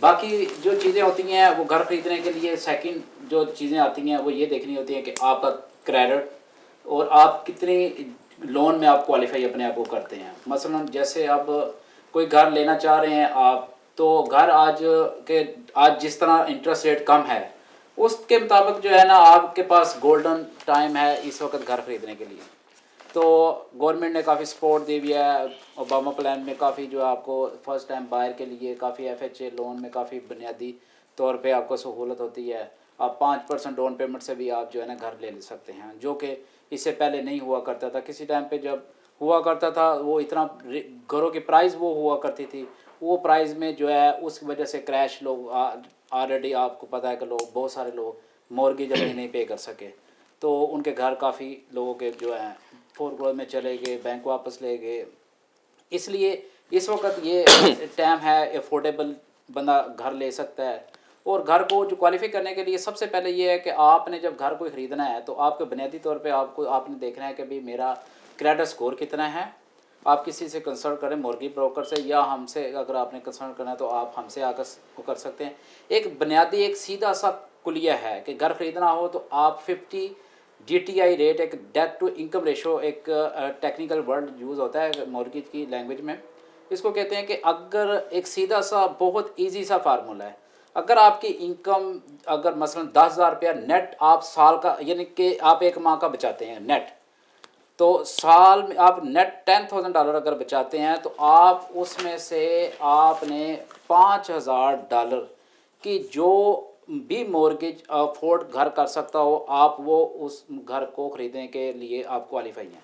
باقی جو چیزیں ہوتی ہیں وہ گھر خریدنے کے لیے سیکنڈ جو چیزیں آتی ہیں وہ یہ دیکھنی ہوتی ہیں کہ آپ کا کریڈٹ اور آپ کتنی لون میں آپ کوالیفائی اپنے آپ کو کرتے ہیں. مثلا جیسے اب کوئی گھر لینا چاہ رہے ہیں آپ, تو گھر آج جس طرح انٹرسٹ ریٹ کم ہے اس کے مطابق جو ہے نا آپ کے پاس گولڈن ٹائم ہے اس وقت گھر خریدنے کے لیے. تو گورنمنٹ نے کافی سپورٹ دی ہوئی ہے, اوباما پلان میں کافی جو آپ کو فرسٹ ٹائم بائر کے لیے کافی ایف ایچ اے لون میں کافی بنیادی طور پہ آپ کو سہولت ہوتی ہے. آپ 5% ڈاؤن پیمنٹ سے بھی آپ جو ہے نا گھر لے سکتے ہیں, جو کہ اس سے پہلے نہیں ہوا کرتا تھا. کسی ٹائم پہ جب ہوا کرتا تھا وہ اتنا گھروں کی پرائز وہ ہوا کرتی تھی, وہ پرائز میں جو ہے اس وجہ سے کریش لوگ آلریڈی آپ کو پتہ ہے کہ بہت سارے لوگ مورگیج اپنی نہیں پے کر سکے, تو ان کے گھر کافی لوگوں کے جو ہیں فور کلوز میں چلے گئے, بینک واپس لے گئے. اس لیے اس وقت یہ ٹائم ہے افورڈیبل بندہ گھر لے سکتا ہے. اور گھر کو جو کوالیفائی کرنے کے لیے سب سے پہلے یہ ہے کہ آپ نے جب گھر کوئی خریدنا ہے تو آپ کے بنیادی طور پہ آپ نے دیکھنا ہے کہ بھئی میرا کریڈٹ اسکور کتنا ہے. آپ کسی سے کنسلٹ کریں, مورگیج بروکر سے, یا ہم سے اگر آپ نے کنسلٹ کرنا ہے تو آپ ہم سے آ کر سکتے ہیں. ایک بنیادی ایک سیدھا سا کلیہ ہے کہ گھر خریدنا ہو تو آپ 50 GTI ریٹ, ایک ڈیٹ ٹو انکم ریشو, ایک ٹیکنیکل ورڈ یوز ہوتا ہے مورگیج کی لینگویج میں. اس کو کہتے ہیں کہ اگر ایک سیدھا سا بہت ایزی سا فارمولہ ہے, اگر آپ کی انکم اگر مثلا 10,000 روپیہ نیٹ آپ سال کا, یعنی کہ آپ ایک ماہ کا بچاتے ہیں نیٹ, تو سال میں آپ نیٹ $10,000 اگر بچاتے ہیں تو آپ اس میں سے آپ نے $5,000 کی جو بھی مورگیج افورڈ گھر کر سکتا ہو آپ وہ اس گھر کو خریدنے کے لیے آپ کوالیفائی ہیں.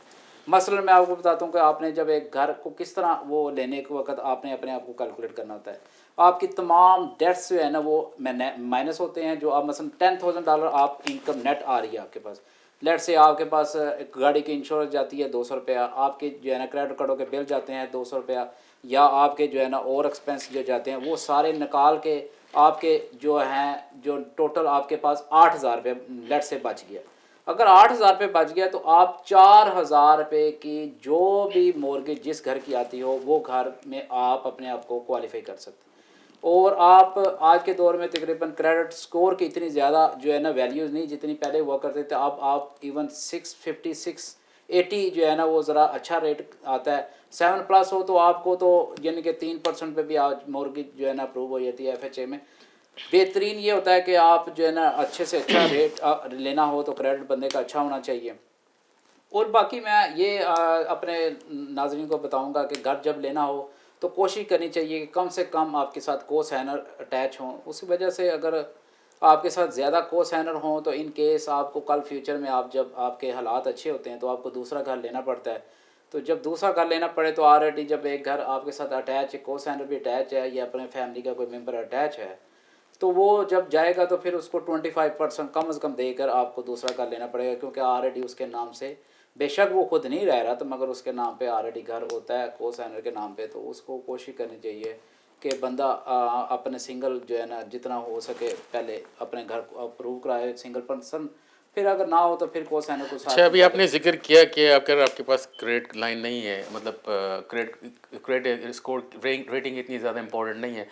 مثلا میں آپ کو بتاتا ہوں کہ آپ نے جب ایک گھر کو کس طرح وہ لینے کے وقت آپ نے اپنے آپ کو کیلکولیٹ کرنا ہوتا ہے. آپ کی تمام ڈیٹس جو ہے نا وہ مائنس ہوتے ہیں. جو آپ مثلا $10,000 آپ انکم نیٹ آ رہی ہے آپ کے پاس, لیٹ سے آپ کے پاس ایک گاڑی کی انشورنس جاتی ہے $200, آپ کے جو ہے نا کریڈٹ کارڈوں کے بل جاتے ہیں $200, یا آپ کے جو ہے نا اور ایکسپینس جو جاتے ہیں وہ سارے نکال کے آپ کے جو ہیں جو ٹوٹل آپ کے پاس $8,000 لیٹ سے بچ گیا. اگر $8,000 بچ گیا تو آپ $4,000 کی جو بھی مورگیج جس گھر کی آتی ہو وہ گھر میں آپ اپنے آپ کو کوالیفائی کر سکتے ہیں. اور آپ آج کے دور میں تقریباً کریڈٹ سکور کی اتنی زیادہ جو ہے نا ویلیوز نہیں جتنی پہلے ہوا کرتے تھے. اب آپ ایون 650 680 جو ہے نا وہ ذرا اچھا ریٹ آتا ہے. 7+ ہو تو آپ کو تو یعنی کہ 3% پہ بھی آج مورگیج جو ہے نا اپروو ہو جاتی ہے ایف ایچ اے میں. بہترین یہ ہوتا ہے کہ آپ جو ہے نا اچھے سے اچھا ریٹ لینا ہو تو کریڈٹ بندے کا اچھا ہونا چاہیے. اور باقی میں یہ اپنے ناظرین کو بتاؤں گا کہ گھر جب لینا ہو تو کوشش کرنی چاہیے کہ کم سے کم آپ کے ساتھ کو سائنر اٹیچ ہوں. اس وجہ سے اگر آپ کے ساتھ زیادہ کو سائنر ہوں تو ان کیس آپ کو کل فیوچر میں آپ جب آپ کے حالات اچھے ہوتے ہیں تو آپ کو دوسرا گھر لینا پڑتا ہے. تو جب دوسرا گھر لینا پڑے تو آلریڈی جب ایک گھر آپ کے ساتھ اٹیچ ہے, کو سائنر بھی اٹیچ ہے یا اپنے فیملی کا کوئی ممبر اٹیچ ہے, تو وہ جب جائے گا تو پھر اس کو 25% کم از کم دے کر آپ کو دوسرا گھر لینا پڑے گا, کیونکہ آلریڈی اس کے نام سے, بے شک وہ خود نہیں رہ رہا تو مگر اس کے نام پہ آلریڈی گھر ہوتا ہے کو سائنر کے نام پہ. تو اس کو کوشش کرنی چاہیے کہ بندہ اپنے سنگل جو ہے نا جتنا ہو سکے پہلے اپنے گھر کو اپروو کرائے سنگل پرسن, پھر اگر نہ ہو تو پھر کو سائنر کو ساتھ. اچھا, ابھی آپ نے ذکر کیا کہ اگر آپ کے پاس کریڈٹ لائن نہیں ہے, مطلب کریڈٹ اسکور ریٹنگ اتنی زیادہ امپورٹنٹ نہیں ہے,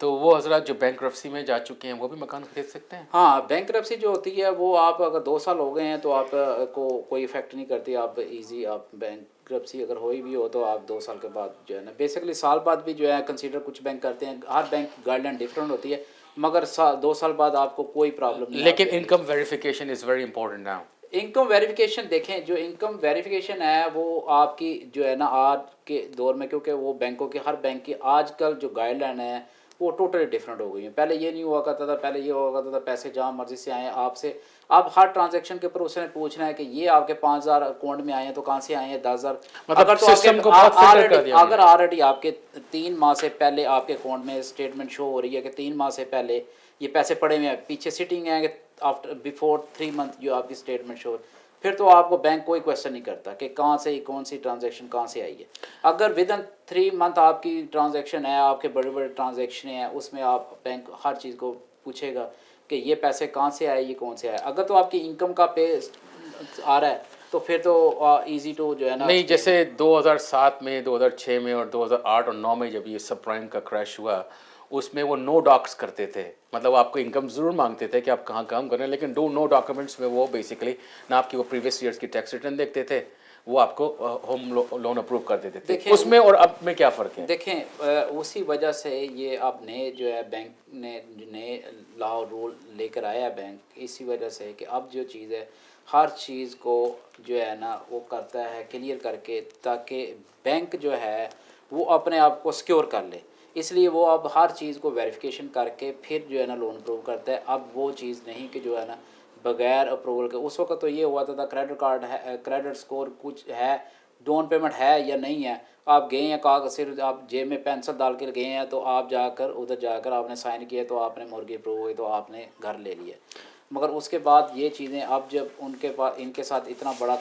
تو وہ حضرات جو بینکرپسی میں جا چکے ہیں وہ بھی مکان خرید سکتے ہیں؟ ہاں, بینکرپسی جو ہوتی ہے وہ آپ اگر 2 سال ہو گئے ہیں تو آپ کو کوئی افیکٹ نہیں کرتی. آپ ایزی آپ بینکرپسی اگر ہوئی بھی ہو تو آپ 2 سال کے بعد جو ہے نا, بیسکلی سال بعد بھی جو ہے کنسیڈر کچھ بینک کرتے ہیں, ہر بینک گائیڈ لائن ڈفرینٹ ہوتی ہے, مگر 2 سال بعد آپ کو کوئی پرابلم نہیں. لیکن income verification is very important now. Income verification دیکھیں, جو انکم ویریفیکیشن ہے وہ آپ کی جو ہے نا آج کے دور میں, کیونکہ وہ بینکوں کی ہر بینک کی آج کل جو گائیڈ لائن ہے وہ ٹوٹلی ڈفرینٹ ہو گئی ہیں. پہلے یہ نہیں ہوا کرتا تھا, پہلے یہ ہوا کرتا تھا پیسے جہاں مرضی سے آئیں آپ سے, اب ہر ٹرانزیکشن کے اوپر اس نے پوچھنا ہے کہ یہ آپ کے 5,000 اکاؤنٹ میں آئے ہیں تو کہاں سے آئے ہیں 10,000. مطلب سسٹم کو بہت فلٹر کر دیا. اگر آلریڈی آپ کے 3 ماہ سے پہلے آپ کے اکاؤنٹ میں اسٹیٹمنٹ شو ہو رہی ہے کہ 3 ماہ سے پہلے یہ پیسے پڑے ہوئے ہیں, پیچھے سٹنگ ہیں کہ آفٹر بیفور 3 منتھ جو آپ کی اسٹیٹمنٹ شو, پھر تو آپ کو بینک کوئی کویشچن نہیں کرتا کہ کہاں سے کون سی ٹرانزیکشن کہاں سے آئی ہے. اگر ودن 3 منتھ آپ کی ٹرانزیکشن ہے, آپ کے بڑے بڑے ٹرانزیکشن ہیں, اس میں آپ بینک ہر چیز کو پوچھے گا کہ یہ پیسے کہاں سے آئے, یہ کون سے آئے. اگر تو آپ کی انکم کا پے آ رہا ہے تو پھر تو ایزی ٹو جو ہے نا. نہیں, جیسے 2007 میں, 2006 میں اور 2008 اور 2009 میں جب یہ سب پرائم کا کریش ہوا, اس میں وہ نو ڈاکس کرتے تھے، مطلب آپ کو انکم ضرور مانگتے تھے کہ آپ کہاں کام کر رہے ہیں، لیکن نو ڈاکومنٹس میں وہ بیسیکلی نہ آپ کی وہ پریویس ایئرس کی ٹیکس ریٹرن دیکھتے تھے، وہ آپ کو ہوم لون اپروو کر دیتے تھے. اس میں اور اب میں کیا فرق ہے؟ دیکھیں اسی وجہ سے یہ اب نئے جو ہے بینک نے نئے لا اور رول لے کر آیا ہے بینک، اسی وجہ سے کہ اب جو چیز ہے ہر چیز کو جو ہے نا وہ کرتا ہے کلیئر کر کے، تاکہ بینک جو ہے وہ اپنے آپ کو سیکیور کر لے. اس لیے وہ اب ہر چیز کو ویریفیکیشن کر کے پھر جو ہے نا لون اپروو کرتا ہے. اب وہ چیز نہیں کہ جو ہے نا بغیر اپروول کے. اس وقت تو یہ ہوا تھا کریڈٹ کارڈ ہے، کریڈٹ سکور کچھ ہے، ڈاؤن پیمنٹ ہے یا نہیں ہے، آپ گئے ہیں کاغذ صرف آپ جیب میں پینسل ڈال کے گئے ہیں تو آپ جا کر ادھر جا کر آپ نے سائن کیا تو آپ نے مورگیج اپروو ہوئی تو آپ نے گھر لے لیا. مگر اس کے بعد یہ چیزیں اب جب ان کے ساتھ اتنا بڑا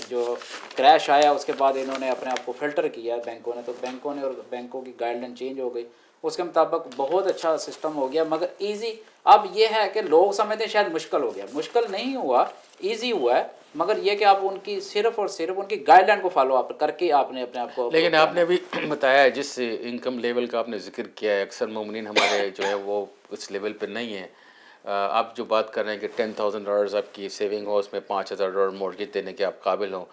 جو کریش آیا، اس کے بعد انہوں نے اپنے آپ کو فلٹر کیا بینکوں نے، تو بینکوں نے اور بینکوں کی گائیڈ لائن چینج ہو گئی، اس کے مطابق بہت اچھا سسٹم ہو گیا. مگر ایزی اب یہ ہے کہ لوگ سمجھتے ہیں شاید مشکل ہو گیا، مشکل نہیں ہوا، ایزی ہوا ہے. مگر یہ کہ آپ ان کی صرف اور صرف ان کی گائیڈ لائن کو فالو اپ کر کے آپ نے اپنے آپ کو. لیکن آپ نے بھی بتایا ہے جس انکم لیول کا آپ نے ذکر کیا ہے، اکثر مومنین ہمارے جو ہے وہ اس لیول پہ نہیں ہیں. آپ جو بات کر رہے ہیں کہ $10,000 آپ کی سیونگ ہو، اس میں $5,000 مورگیج دینے کے آپ قابل ہوں.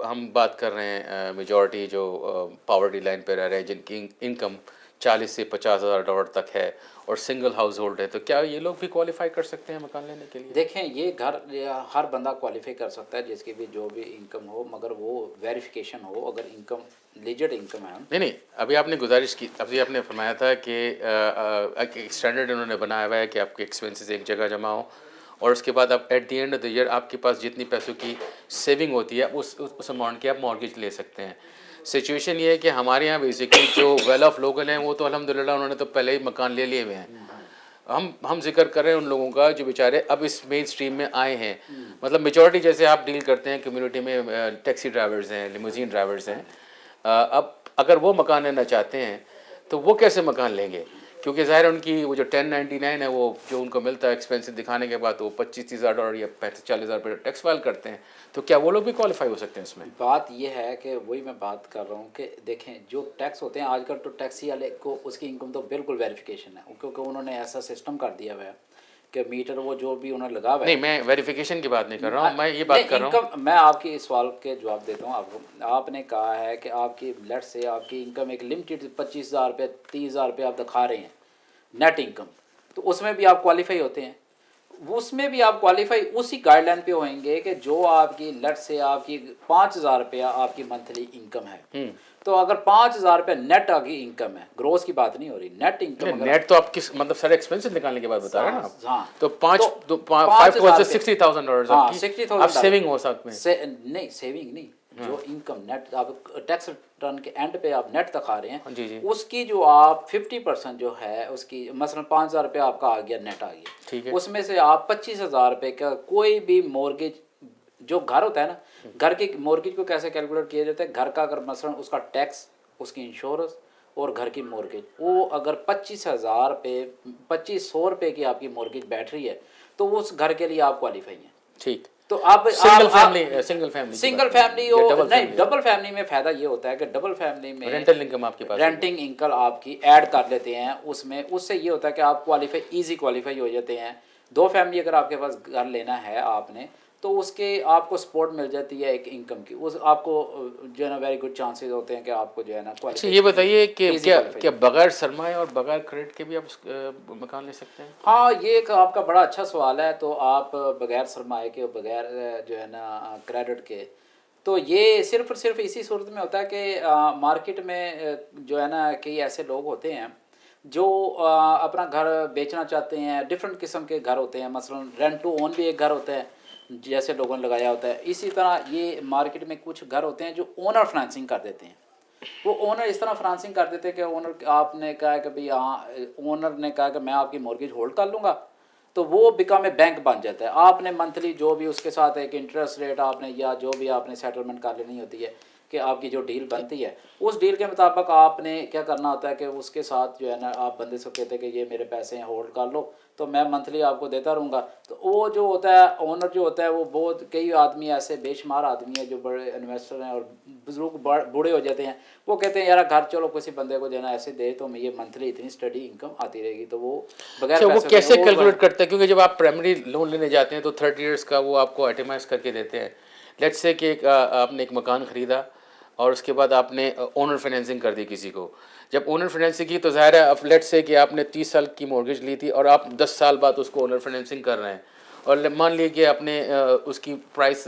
ہم بات کر رہے ہیں میجورٹی جو پاورٹی لائن پہ رہ رہے ہیں، جن کی انکم $40,000 سے $50,000 تک ہے اور سنگل ہاؤس ہولڈ ہے، تو کیا یہ لوگ بھی کوالیفائی کر سکتے ہیں مکان لینے کے لیے؟ دیکھیں یہ گھر ہر بندہ کوالیفائی کر سکتا ہے جس کی بھی جو بھی انکم ہو، مگر وہ ویریفیکیشن ہو. اگر انکم لیجڈ انکم ہے. نہیں، ابھی آپ نے گزارش کی، ابھی آپ نے فرمایا تھا کہ ایک اسٹینڈرڈ انہوں نے بنایا ہوا ہے کہ آپ کے ایکسپینسز ایک جگہ جمع ہوں اور اس کے بعد آپ at the end of the year آپ کے پاس جتنی پیسوں کی سیونگ ہوتی ہے اس اماؤنٹ کی آپ مارگیج لے سکتے ہیں. سچویشن یہ ہے کہ ہمارے یہاں بیسکلی جو ویل آف لوگل ہیں وہ تو الحمدللہ انہوں نے تو پہلے ہی مکان لے لیے ہوئے ہیں. ہم ذکر کر رہے ہیں ان لوگوں کا جو بیچارے اب اس مین اسٹریم میں آئے ہیں. مطلب میجورٹی جیسے آپ ڈیل کرتے ہیں کمیونٹی میں ٹیکسی ڈرائیورز ہیں، لیموزین ڈرائیورز ہیں، اب اگر وہ مکان لینا چاہتے ہیں تو وہ کیسے مکان لیں گے؟ کیونکہ ظاہر ان کی وہ جو 1099 ہے وہ جو ان کو ملتا ہے ایکسپینسز دکھانے کے بعد وہ $25,000 یا $40,000 ٹیکس فائل کرتے ہیں، تو کیا وہ لوگ بھی کوالیفائی ہو سکتے ہیں اس میں؟ بات یہ ہے کہ وہی میں بات کر رہا ہوں کہ دیکھیں جو ٹیکس ہوتے ہیں آج کل تو ٹیکسی والے کو اس کی انکم تو بالکل ویریفیکیشن ہے، کیونکہ انہوں نے ایسا سسٹم کر دیا ہوا ہے کہ میٹر وہ جو بھی انہوں نے لگا ہوا ہے. نہیں، میں ویریفیکیشن کی بات نہیں کر رہا ہوں، میں یہ بات کر رہا ہوں. انکم میں آپ کی سوال کے جواب دیتا ہوں آپ کو. آپ نے کہا ہے کہ آپ کی لیٹ سے آپ کی انکم ایک لمیٹڈ $25,000 $30,000 آپ دکھا رہے ہیں نیٹ انکم، تو اس میں بھی آپ کوالیفائی ہوتے ہیں. اس میں بھی آپ کوالیفائی اسی گائیڈ لائن پہ ہوئیں گے کہ جو آپ کی لیٹ سے آپ کی $5,000 آپ کی منتھلی انکم ہے. تو اگر $5,000 نیٹ آپ کی انکم ہے، گروس کی بات نہیں ہو رہی، نیٹ انکم. نیٹ تو آپ کس مطلب سارے ایکسپینسز نکالنے کے بعد بتا رہے ہیں نا آپ. ہاں تو $5,000 آپ سیونگ ہو سکتے ہیں. نہیں سیونگ نہیں، جو انکم نیٹ آپ ٹیکس ریٹرن کے اینڈ پہ آپ نیٹ دکھا رہے ہیں، جی اس کی جو آپ 50% جو ہے اس کی مثلا $5,000 آپ کا آ گیا نیٹ آ گیا. ٹھیک ہے. اس میں سے آپ $25,000 کا کوئی بھی مورگیج جو گھر ہوتا ہے نا، گھر کی مورگیج کو کیسے کیلکولیٹ کیا جاتا ہے؟ گھر کا اگر مثلا اس کا ٹیکس، اس کی انشورنس اور گھر کی مورگیج، وہ اگر $2,500 کی آپ کی مورگیج بیٹھ رہی ہے تو اس گھر کے لیے آپ کوالیفائی ہیں. ٹھیک. تو آپ سنگل فیملی ہو نہیں، ڈبل فیملی میں فائدہ یہ ہوتا ہے کہ ڈبل فیملی میں رینٹل انکم آپ کے پاس، رینٹنگ انکم آپ کی ایڈ کر لیتے ہیں اس میں. اس سے یہ ہوتا ہے کہ آپ ایزی کوالیفائی ہو جاتے ہیں. 2 فیملی اگر آپ کے پاس گھر لینا ہے آپ نے تو اس کے آپ کو سپورٹ مل جاتی ہے ایک انکم کی. اس آپ کو جو ہے نا ویری گڈ چانسز ہوتے ہیں کہ آپ کو جو ہے نا اچھا یہ بتائیے کہ کیا بغیر سرمایہ اور بغیر کریڈٹ کے بھی آپ مکان لے سکتے ہیں؟ ہاں یہ ایک آپ کا بڑا اچھا سوال ہے. تو آپ بغیر سرمایہ کے اور بغیر جو ہے نا کریڈٹ کے، تو یہ صرف اسی صورت میں ہوتا ہے کہ مارکیٹ میں جو ہے نا کئی ایسے لوگ ہوتے ہیں جو اپنا گھر بیچنا چاہتے ہیں. ڈفرینٹ قسم کے گھر ہوتے ہیں، مثلا رینٹ ٹو اون بھی ایک گھر ہوتا ہے جیسے لوگوں نے لگایا ہوتا ہے. اسی طرح یہ مارکیٹ میں کچھ گھر ہوتے ہیں جو اونر فنانسنگ کر دیتے ہیں. وہ اونر اس طرح فنانسنگ کر دیتے ہیں کہ اونر آپ نے کہا کہ بھئی ہاں، اونر نے کہا کہ میں آپ کی مورگیج ہولڈ کر لوں گا، تو وہ بیکم اے بینک بن جاتا ہے. آپ نے منتھلی جو بھی اس کے ساتھ ایک انٹرسٹ ریٹ آپ نے یا جو بھی آپ نے سیٹلمنٹ کر لینی ہوتی ہے، کہ آپ کی جو ڈیل بنتی ہے اس ڈیل کے مطابق آپ نے کیا کرنا ہوتا ہے کہ اس کے ساتھ جو ہے نا آپ بندے سے کہتے ہیں کہ یہ میرے پیسے ہیں ہولڈ کر لو تو میں منتھلی آپ کو دیتا رہوں گا. تو وہ جو ہوتا ہے اونر جو ہوتا ہے وہ بہت کئی آدمی ایسے بے شمار آدمی ہیں جو بڑے انویسٹر ہیں اور بزرگ بوڑھے ہو جاتے ہیں, وہ کہتے ہیں یار گھر چلو کسی بندے کو دینا ایسے دے تو یہ منتھلی اتنی اسٹڈی انکم آتی رہے گی. تو وہ بغیر اچھا وہ پیسے کیسے کیلکولیٹ کرتے ہیں؟ کیونکہ جب آپ پرائمری لون لینے جاتے ہیں تو 30 ایئرس کا وہ آپ کو آئٹمائز کر کے دیتے ہیں. لیٹس سے کہ آپ نے ایک مکان خریدا اور اس کے بعد آپ نے اونر فائنینسنگ کر دی کسی کو. جب اونر فائنینسنگ کی تو ظاہر ہے اب لیٹس سے کہ آپ نے 30 سال کی مورگیج لی تھی اور آپ 10 سال بعد اس کو اونر فائنینسنگ کر رہے ہیں, اور مان لیے کہ آپ نے اس کی پرائس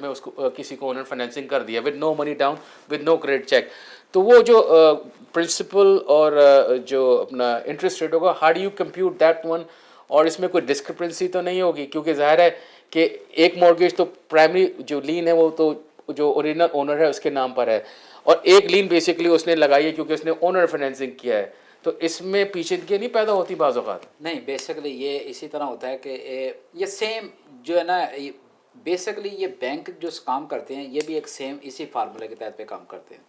میں اس کو کسی کو اونر فائنینسنگ کر دیا with no money down with no credit check. تو وہ جو پرنسپل اور جو اپنا انٹرسٹ ریٹ ہوگا, how do you compute that one? اور اس میں کوئی ڈسکرپنسی تو نہیں ہوگی کیونکہ ظاہر ہے کہ ایک مورگیج تو پرائمری جو لین ہے وہ تو جو اوریجنل اونر ہے اس کے نام پر ہے, اور ایک لین بیسکلی اس نے لگائی ہے کیونکہ اس نے اونر فائنینسنگ کیا ہے. تو اس میں پیچیدگی نہیں پیدا ہوتی بعض اوقات؟ نہیں, بیسکلی یہ اسی طرح ہوتا ہے کہ یہ سیم جو ہے نا بیسکلی یہ بینک جو کام کرتے ہیں یہ بھی ایک سیم اسی فارمولے کے تحت پہ کام کرتے ہیں.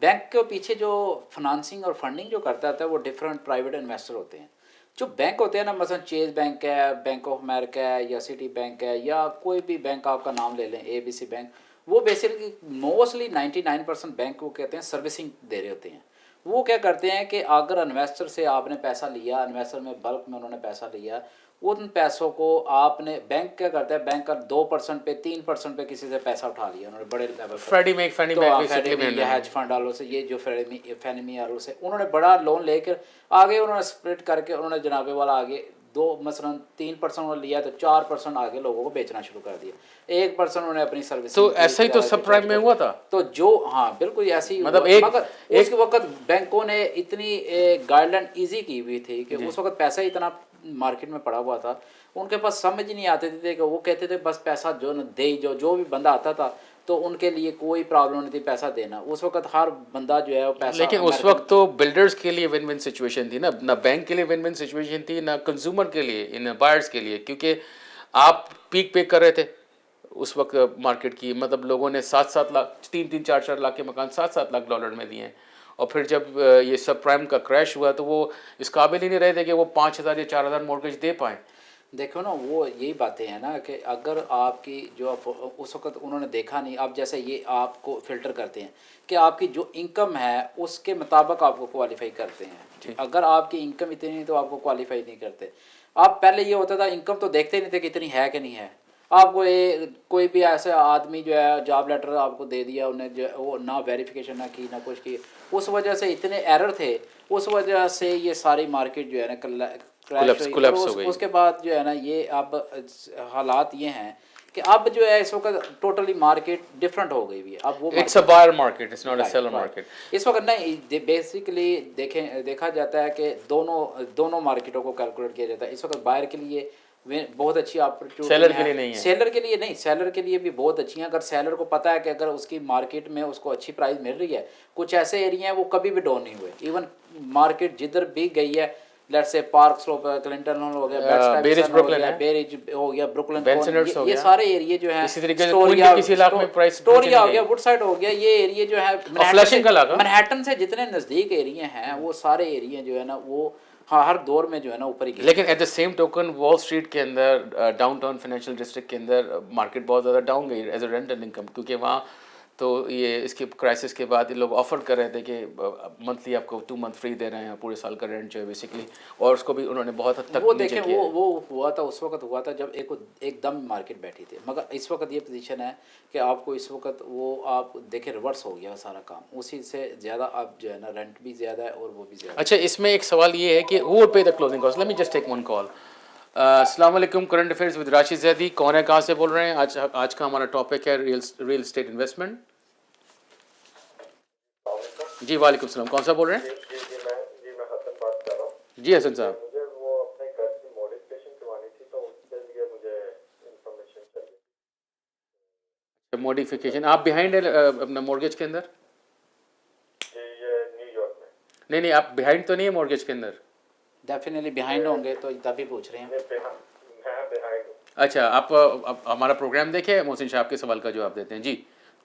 بینک کے پیچھے جو فنانسنگ اور فنڈنگ جو کرتا ہے وہ ڈفرینٹ پرائیویٹ انویسٹر ہوتے ہیں. جو بینک ہوتے ہیں نا, مثلا چیز بینک ہے, بینک آف امریکہ ہے, یا سٹی بینک ہے, یا کوئی بھی بینک آپ کا نام لے لیں, ABC بینک, وہ بیسکلی موسٹلی 99% بینک وہ کہتے ہیں سروسنگ دے رہے ہوتے ہیں. وہ کیا کرتے ہیں کہ اگر انویسٹر سے آپ نے پیسہ لیا, انویسٹر میں بلک میں انہوں نے پیسہ لیا, ان پیسوں کو آپ نے بینک کیا کرتا ہے, بینک کا 2% پہ 3% پہ کسی سے پیسہ اٹھا لیا انہوں نے بڑے لیول پر. فریڈی میک فینی میک یا ہیج فنڈ والوں سے, یہ جو فینمی والوں سے انہوں نے بڑا لون لے کر آگے انہوں نے اسپلٹ کر کے انہوں نے جناب والا آگے مثلا 3% انہوں نے لیا تو 4% آگے لوگوں کو بیچنا شروع کر دیا, 1% انہوں نے اپنی سروس. تو ایسا ہی تو سب پرائم میں ہوا تھا. تو جو ہاں بالکل ایسی مطلب مگر اس وقت بینکوں نے اتنی گائیڈ لائن ایزی کی ہوئی تھی کہ اس وقت پیسہ اتنا مارکیٹ میں پڑا ہوا تھا, ان کے پاس سمجھ نہیں آتے تھے کہ وہ کہتے تھے بس پیسہ جو دے جو بھی بندہ آتا تھا تو ان کے لیے کوئی پرابلم نہیں تھی پیسہ دینا. اس وقت ہر بندہ جو ہے وہ پیسہ, لیکن اس وقت تو بلڈرز کے لیے ون ون سچویشن تھی نا, نہ بینک کے لیے ون ون سچویشن تھی نہ کنزیومر کے لیے, نہ بائرز کے لیے, کیونکہ آپ پیک پے کر رہے تھے اس وقت مارکیٹ کی. مطلب لوگوں نے 7-7 لاکھ 3-3 4-4 لاکھ کے مکان $7-7 لاکھ میں دیے ہیں, اور پھر جب یہ سب پرائم کا کریش ہوا تو وہ اس قابل ہی نہیں رہے تھے کہ وہ 5,000 یا 4,000 مورگیج دے پائیں. دیکھو نا وہ یہی باتیں ہیں نا کہ اگر آپ کی جو اس وقت انہوں نے دیکھا نہیں, اب جیسے یہ آپ کو فلٹر کرتے ہیں کہ آپ کی جو انکم ہے اس کے مطابق آپ کو کوالیفائی کرتے ہیں. اگر آپ کی انکم اتنی نہیں تو آپ کو کوالیفائی نہیں کرتے. آپ پہلے یہ ہوتا تھا انکم تو دیکھتے نہیں تھے کہ اتنی ہے کہ نہیں ہے, آپ کو کوئی بھی ایسا آدمی جو ہے جاب لیٹر آپ کو دے دیا, انہیں جو وہ نہ ویریفیکیشن نہ کی نہ کچھ کی, اس وجہ سے اتنے ایرر تھے, اس وجہ سے یہ ساری مارکیٹ جو ہے نا کولپس ہو گئی. اس کے بعد جو ہے نا یہ اب حالات یہ ہیں کہ اب جو ہے اس وقت ٹوٹلی مارکیٹ ڈفرینٹ ہو گئی ہوئی ہے. اب وہ it's a buyer market, it's not a seller market. اس وقت نہیں, بیسیکلی دیکھا جاتا ہے کہ دونوں مارکیٹوں کو کیلکولیٹ کیا جاتا ہے. اس وقت بائر کے لیے بہت اچھی اپرچونیٹی, سیلر کے لیے نہیں ہے. سیلر کے لیے نہیں, سیلر کے لیے بھی بہت اچھی ہیں. اگر سیلر کو پتہ ہے کہ اگر اس کی مارکیٹ میں اس کو اچھی پرائز مل رہی ہے, کچھ ایسے ایریا ہیں وہ کبھی بھی ڈاؤن نہیں ہوئے. ایون مارکیٹ جدھر بھی گئی ہے, لیٹس سے پارک سلوپ ہے, کلنٹن ہو گیا, بیریج ہو گیا, بروکلن, یہ سارے ایریے جو ہیں, اسٹوریا ہو گیا, وڈ سائڈ ہو گیا, یہ ایریے جو ہے منہیٹن سے جتنے نزدیک ایریے ہیں وہ سارے ایریے جو ہے نا وہ ہر دور میں جو ہے نا اوپر ہی. لیکن at the same token Wall Street کے اندر, ڈاؤن ٹاؤن فائنینشیل ڈسٹرکٹ کے اندر مارکیٹ بہت زیادہ ڈاؤن گئی ایز اے رینٹل انکم, کیونکہ وہاں تو یہ اس کے کرائسس کے بعد لوگ آفر کر رہے تھے کہ منتھلی آپ کو 2 منتھ فری دے رہے ہیں, پورے سال کا رینٹ جو ہے بیسکلی, اور اس کو بھی انہوں نے بہت حد تک وہ دیکھیں وہ ہوا تھا اس وقت ہوا تھا جب ایک دم مارکیٹ بیٹھی تھی. مگر اس وقت یہ پوزیشن ہے کہ آپ کو اس وقت وہ آپ دیکھیں ریورس ہو گیا سارا کام, اسی سے زیادہ آپ جو ہے نا رینٹ بھی زیادہ ہے اور وہ بھی زیادہ. اچھا, اس میں ایک سوال یہ ہے کہ who will pay the closing cost? Let me just take one call. السلام علیکم, current affairs with Rashid Zaidi. کون ہے, کہاں سے بول رہے ہیں؟ آج کا ہمارا ٹاپک ہے ریئل اسٹیٹ انویسٹمنٹ. جی وعلیکم السلام, کون سا بول رہے ہیں؟ جی میں حسن بات کر رہا ہوں. جی حسن صاحب, مجھے وہ اپنے گھر کی موڈیفکیشن کروانی تھی تو اس کے لیے مجھے انفارمیشن چاہیے. موڈیفیکیشن, آپ بیہائنڈ ہے اپنا مورگیج کے اندر؟ جی یہ نیو یارک میں. نہیں آپ بیہائنڈ تو نہیں ہے مورگیج کے اندر؟ ڈیفینیٹلی بیہائنڈ ہوں گے تو تبھی پوچھ رہے ہیں. میں بیہائنڈ ہوں. اچھا, آپ ہمارا پروگرام دیکھیں, محسن صاحب کے سوال کا جواب دیتے ہیں. جی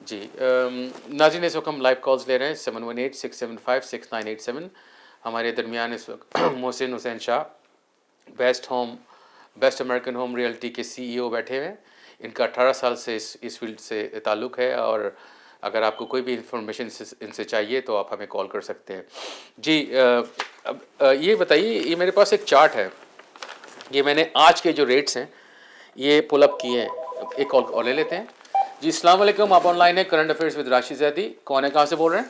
جی ناظرین اس وقت ہم لائیو کالز لے رہے ہیں 718-675-6987. ہمارے درمیان اس وقت محسن Hussain Shah best American home reality کے CEO بیٹھے ہوئے ہیں. ان کا 18 سال سے اس فیلڈ سے تعلق ہے، اور اگر آپ کو کوئی بھی انفارمیشن ان سے چاہیے تو آپ ہمیں کال کر سکتے ہیں. جی یہ بتائیے، یہ میرے پاس ایک چارٹ ہے، یہ میں نے آج کے جو ریٹس ہیں یہ پل اپ کیے ہیں. ایک کال لے لیتے ہیں. جی السلام علیکم، آپ آن لائن ہیں current affairs with Rashid Zaidi. کون ہے، کہاں سے بول رہے ہیں؟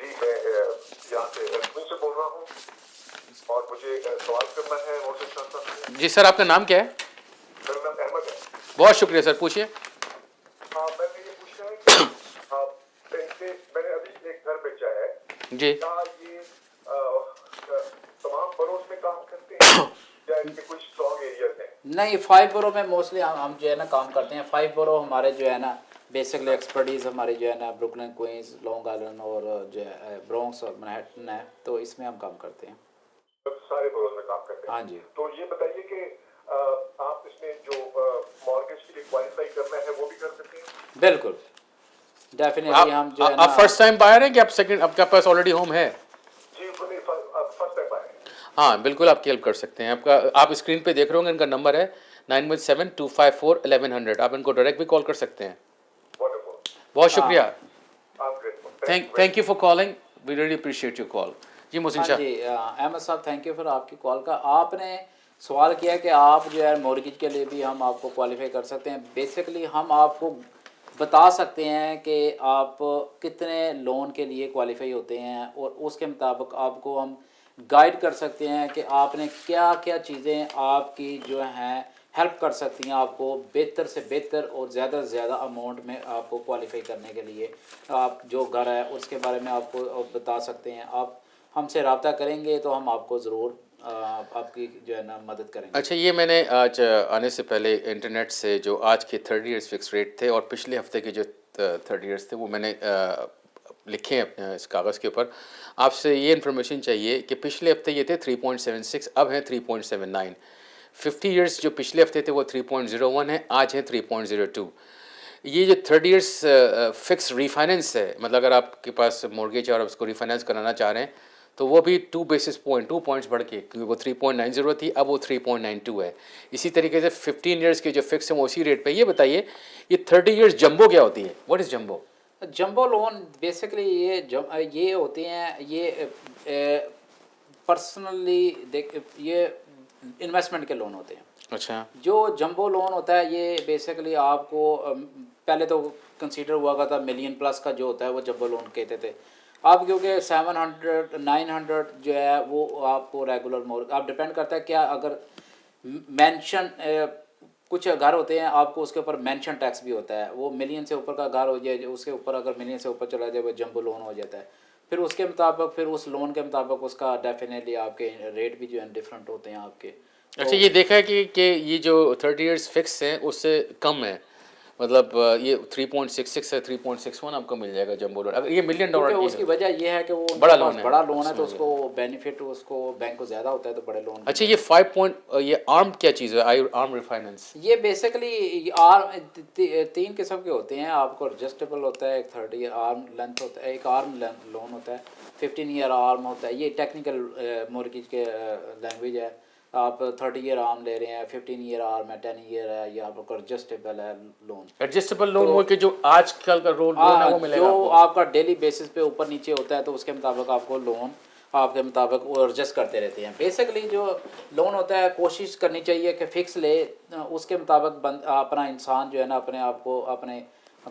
جی میں یہاں سے لکھنؤ سے بول رہا ہوں اور مجھے سوال کرنا ہے محسن شاہ صاحب سے. جی سر، آپ کا نام کیا ہے؟ میرا نام احمد ہے. بہت شکریہ سر، پوچھیے. میں نے یہ پوچھنا ہے کہ میں نے ابھی ایک گھر بیچا ہے، جی کیا یہ تمام بروز میں کام کرتے ہیں یا ان کے کچھ اسٹرانگ ایریاز ہیں؟ نہیں، 5 برو میں موسٹلی ہم جو ہے نا کام کرتے ہیں. 5 برو ہمارے جو ہے نا بیسکلی ایکسپرٹیز ہماری جو ہے نا بروکلن، کوئنز، لانگ آئلینڈ اور جو ہے برونکس اور منہٹن ہے، تو اس میں ہم کام کرتے ہیں. سارے بروز میں کام کرتے ہیں. ہاں جی. تو یہ بتائیے کہ آپ اس میں جو مارگیج کے لیے کوالیفائی کرنا ہے وہ بھی کر سکتے ہیں؟ بالکل ڈیفینیٹلی. ہم جو ہے نا آپ فرسٹ ٹائم بائر ہیں کہ آپ سیکنڈ، آپ کے پاس آلریڈی ہوم ہے؟ جی فرسٹ ٹائم آئے ہیں. ہاں بالکل، آپ کی ہیلپ کر سکتے ہیں. آپ اسکرین پہ دیکھ رہے ہوں گے، ان کا نمبر ہے 9172541100. آپ ان کو ڈائریکٹ بھی کال کر سکتے ہیں. بہت شکریہ. Thank you for calling, we really appreciate your call. جی محسن ہاں شاہ. جی احمد صاحب، تھینک یو فار آپ کی کال کا. آپ نے سوال کیا کہ آپ جو ہے مورگیج کے لیے بھی ہم آپ کو کوالیفائی کر سکتے ہیں. بیسکلی ہم آپ کو بتا سکتے ہیں کہ آپ کتنے لون کے لیے کوالیفائی ہوتے ہیں، اور اس کے مطابق آپ کو ہم گائیڈ کر سکتے ہیں کہ آپ نے کیا کیا چیزیں آپ کی جو ہیں ہیلپ کر سکتی ہیں آپ کو بہتر سے بہتر اور زیادہ سے زیادہ اماؤنٹ میں آپ کو کوالیفائی کرنے کے لیے. آپ جو گھر ہے اس کے بارے میں آپ کو بتا سکتے ہیں. آپ ہم سے رابطہ کریں گے تو ہم آپ کو ضرور آپ کی جو ہے نا مدد کریں گے. اچھا، یہ میں نے آج آنے سے پہلے انٹرنیٹ سے جو آج کے 30 ایئرس فکس ریٹ تھے اور پچھلے ہفتے کے جو 30 ایئرس تھے وہ میں نے لکھے ہیں اپنے اس کاغذ کے اوپر. آپ سے یہ انفارمیشن چاہیے کہ پچھلے ہفتے یہ تھے 3.76، اب ہیں 3.79. 50 ایئرس جو پچھلے ہفتے تھے وہ 3.01 ہیں، آج ہیں 3.02. یہ جو 30 ایئرس فکس ریفائننس ہے، مطلب اگر آپ کے پاس مورگیج اور اس کو ریفائننس کرانا چاہ رہے ہیں تو وہ بھی 2 پوائنٹس بڑھ کے، کیونکہ وہ 3.90 تھی اب وہ 3.92 ہے. اسی طریقے سے 15 ایئرس کے جو فکس ہیں وہ اسی ریٹ پہ. یہ بتائیے یہ 30 ایئرس جمبو کیا ہوتی ہے؟ What is jumbo? Jumbo loan basically یہ ہوتے ہیں، یہ پرسنلی یہ انویسٹمنٹ کے لون ہوتے ہیں. اچھا. جو جمبو لون ہوتا ہے یہ بیسکلی آپ کو پہلے تو کنسیڈر ہوا کرتا ملین پلس کا جو ہوتا ہے وہ جمبو لون کہتے تھے. اب کیونکہ 700 900 جو ہے وہ آپ کو ریگولر آپ ڈپینڈ کرتا ہے کیا. اگر مینشن کچھ گھر ہوتے ہیں آپ کو اس کے اوپر مینشن ٹیکس بھی ہوتا ہے، وہ ملین سے اوپر کا گھر ہو جائے اس کے اوپر اگر ملین سے اوپر چلا جائے وہ جمبو لون ہو جاتا ہے. پھر اس کے مطابق پھر اس لون کے مطابق اس کا ڈیفینیٹلی آپ کے ریٹ بھی جو ہے ڈفرینٹ ہوتے ہیں آپ کے. اچھا، یہ دیکھا ہے کہ یہ جو 30 ایئرس فکس ہیں اس سے کم ہے، مطلب یہ 3.66 ہے، 3.61 آپ کو مل جائے گا جمبو لون. اگر یہ $1 ملین کیونکہ اس کی وجہ یہ ہے کہ وہ بڑا لون ہے، بڑا لون ہے تو اس کو بینیفٹ اس کو بینک کو زیادہ ہوتا ہے تو بڑے لون. اچھا، یہ 5 یہ آرم کیا چیز ہے؟ آرم ریفائننس یہ بیسکلی 3 قسم کے ہوتے ہیں. آپ کو ایڈجسٹیبل ہوتا ہے، ایک 30 آرم لینتھ ہوتا ہے، ایک آرم لون ہوتا ہے، 15 ایئر آرم ہوتا ہے. یہ ٹیکنیکل مورگیج کے لینگویج ہے. آپ 30 ایئر آرم لے رہے ہیں، 15 ایئر آرم ہے، 10 ایئر ہے، یہ آپ کو ایڈجسٹیبل ہے لون. ایڈجسٹیبل لون وہ کہ جو آج کل کا لون ہے وہ ملے گا جو آپ کا ڈیلی بیسس پہ اوپر نیچے ہوتا ہے تو اس کے مطابق آپ کو لون آپ کے مطابق وہ ایڈجسٹ کرتے رہتے ہیں. بیسکلی جو لون ہوتا ہے کوشش کرنی چاہیے کہ فکس لے، اس کے مطابق اپنا انسان جو ہے نا اپنے آپ کو اپنے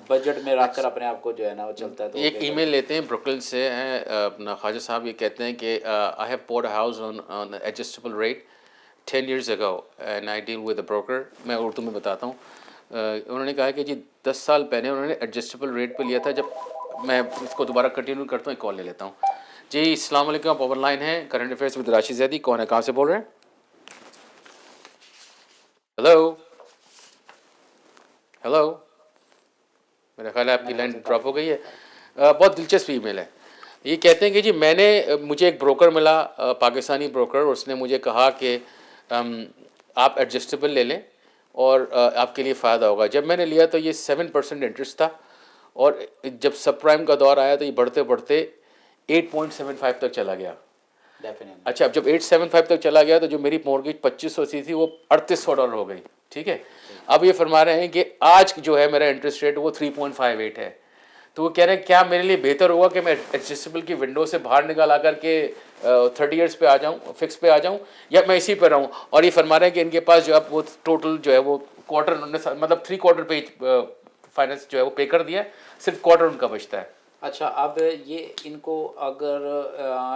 بجٹ میں رکھ کر اپنے آپ کو جو ہے نا وہ چلتا ہے. تو ایک ای میل لیتے ہیں بروکلن سے ہیں اپنا خواجہ صاححب، یہ کہتے ہیں کہ I have bought a house on adjustable rate 10 years ago and I deal with a broker. میں اردو میں بتاتا ہوں. انہوں نے کہا کہ جی 10 سال پہلے انہوں نے ایڈجسٹیبل ریٹ پہ لیا تھا. جب میں اس کو دوبارہ کنٹینیو کرتا ہوں ایک کال لے لیتا ہوں. جی السلام علیکم، آپ آن لائن ہیں current affairs with Rashid Zaidi. کون ہے، کہاں سے بول رہے ہیں؟ ہیلو میرا خیال ہے آپ کی لائن ڈراپ ہو گئی ہے. بہت دلچسپ ای میل ہے. یہ کہتے ہیں کہ جی مجھے ایک بروکر ملا، پاکستانی بروکر، اس نے مجھے کہا کہ آپ ایڈجسٹیبل لے لیں اور آپ کے لیے فائدہ ہوگا. جب میں نے لیا تو یہ 7% انٹرسٹ تھا اور جب سب پرائم کا دور آیا تو یہ بڑھتے بڑھتے 8.75 تک چلا گیا. ڈیفینیٹلی. اچھا اب جب 8.75 تک چلا گیا تو جو میری مورگیج 2500 تھی وہ $3800 ہو گئی. ٹھیک ہے, اب یہ فرما رہے ہیں کہ آج جو ہے میرا انٹرسٹ ریٹ وہ 3.58 ہے. تو وہ کہہ رہے ہیں کیا میرے لیے بہتر ہوگا کہ میں ایڈجسٹیبل کی ونڈو سے باہر نکال آ کر کے 30 ایئرس پہ آ جاؤں, فکس پہ آ جاؤں, یا میں اسی پہ رہوں. اور یہ فرما رہے ہیں کہ ان کے پاس جو اب وہ ٹوٹل جو ہے وہ کوارٹر مطلب 3 کوارٹر پہ فائننس جو ہے وہ پے کر دیا ہے, صرف کوارٹر ان کا بچتا ہے. اچھا, اب یہ ان کو اگر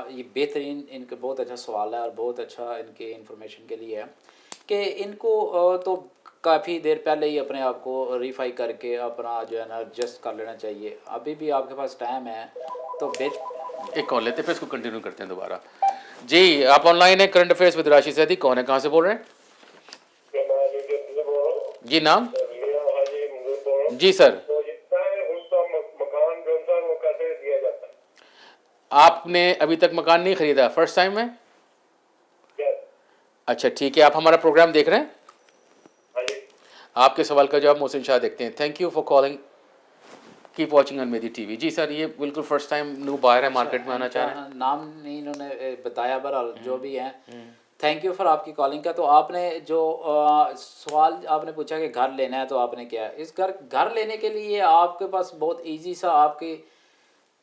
یہ بہترین ان کا بہت اچھا سوال ہے اور بہت اچھا ان کے انفارمیشن کے لیے ہے کہ ان کو تو کافی دیر پہلے ہی اپنے آپ کو ریفائی کر کے اپنا جو ہے نا ایڈجسٹ کر لینا چاہیے. ابھی بھی آپ کے پاس ٹائم ہے تو ایک کال لیتے پھر اس کو کنٹینیو کرتے ہیں دوبارہ. جی آپ آن لائن ہیں کرنٹ افیئرس ود راشد سیدھی, کون ہے, کہاں سے بول رہے ہیں؟ جی نام؟ جی سر. آپ نے ابھی تک مکان نہیں خریدا, فرسٹ ٹائم ہے؟ اچھا ٹھیک ہے, آپ ہمارا پروگرام دیکھ رہے ہیں؟ آپ کے سوال کا جواب محسن شاہ دیکھتے ہیں. Thank you for calling, keep watching on میری ٹی وی. جی سر, یہ بالکل فرسٹ ٹائم نیو بائر ہے, مارکیٹ میں آنا چاہ رہے ہیں. نام نہیں انہوں نے بتایا, بہرحال جو بھی ہیں تھینک یو فار آپ کی کالنگ کا. تو آپ نے جو سوال آپ نے پوچھا کہ گھر لینا ہے تو آپ نے کیا, اس گھر لینے کے لیے آپ کے پاس بہت ایزی سا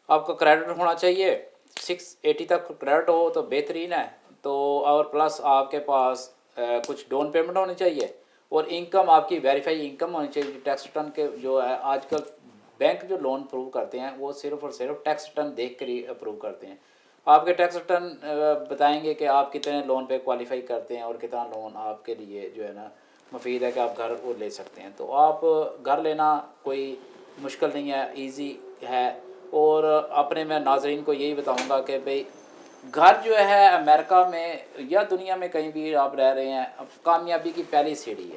آپ کا کریڈٹ ہونا چاہیے. 680 تک کریڈٹ ہو تو بہترین ہے. تو اور پلس آپ کے پاس کچھ ڈاؤن پیمنٹ ہونی چاہیے اور انکم آپ کی ویریفائی انکم ہونی چاہیے. ٹیکس ریٹرن کے جو ہے آج کل بینک جو لون اپروو کرتے ہیں وہ صرف اور صرف ٹیکس ریٹرن دیکھ کر ہی اپروو کرتے ہیں. آپ کے ٹیکس ریٹرن بتائیں گے کہ آپ کتنے لون پہ کوالیفائی کرتے ہیں اور کتنا لون آپ کے لیے جو ہے نا مفید ہے کہ آپ گھر وہ لے سکتے ہیں. تو آپ گھر لینا کوئی مشکل نہیں ہے, ایزی ہے. اور اپنے میں ناظرین کو یہی بتاؤں گا کہ بھئی گھر جو ہے امریکہ میں یا دنیا میں کہیں بھی آپ رہ رہے ہیں, کامیابی کی پہلی سیڑھی ہے.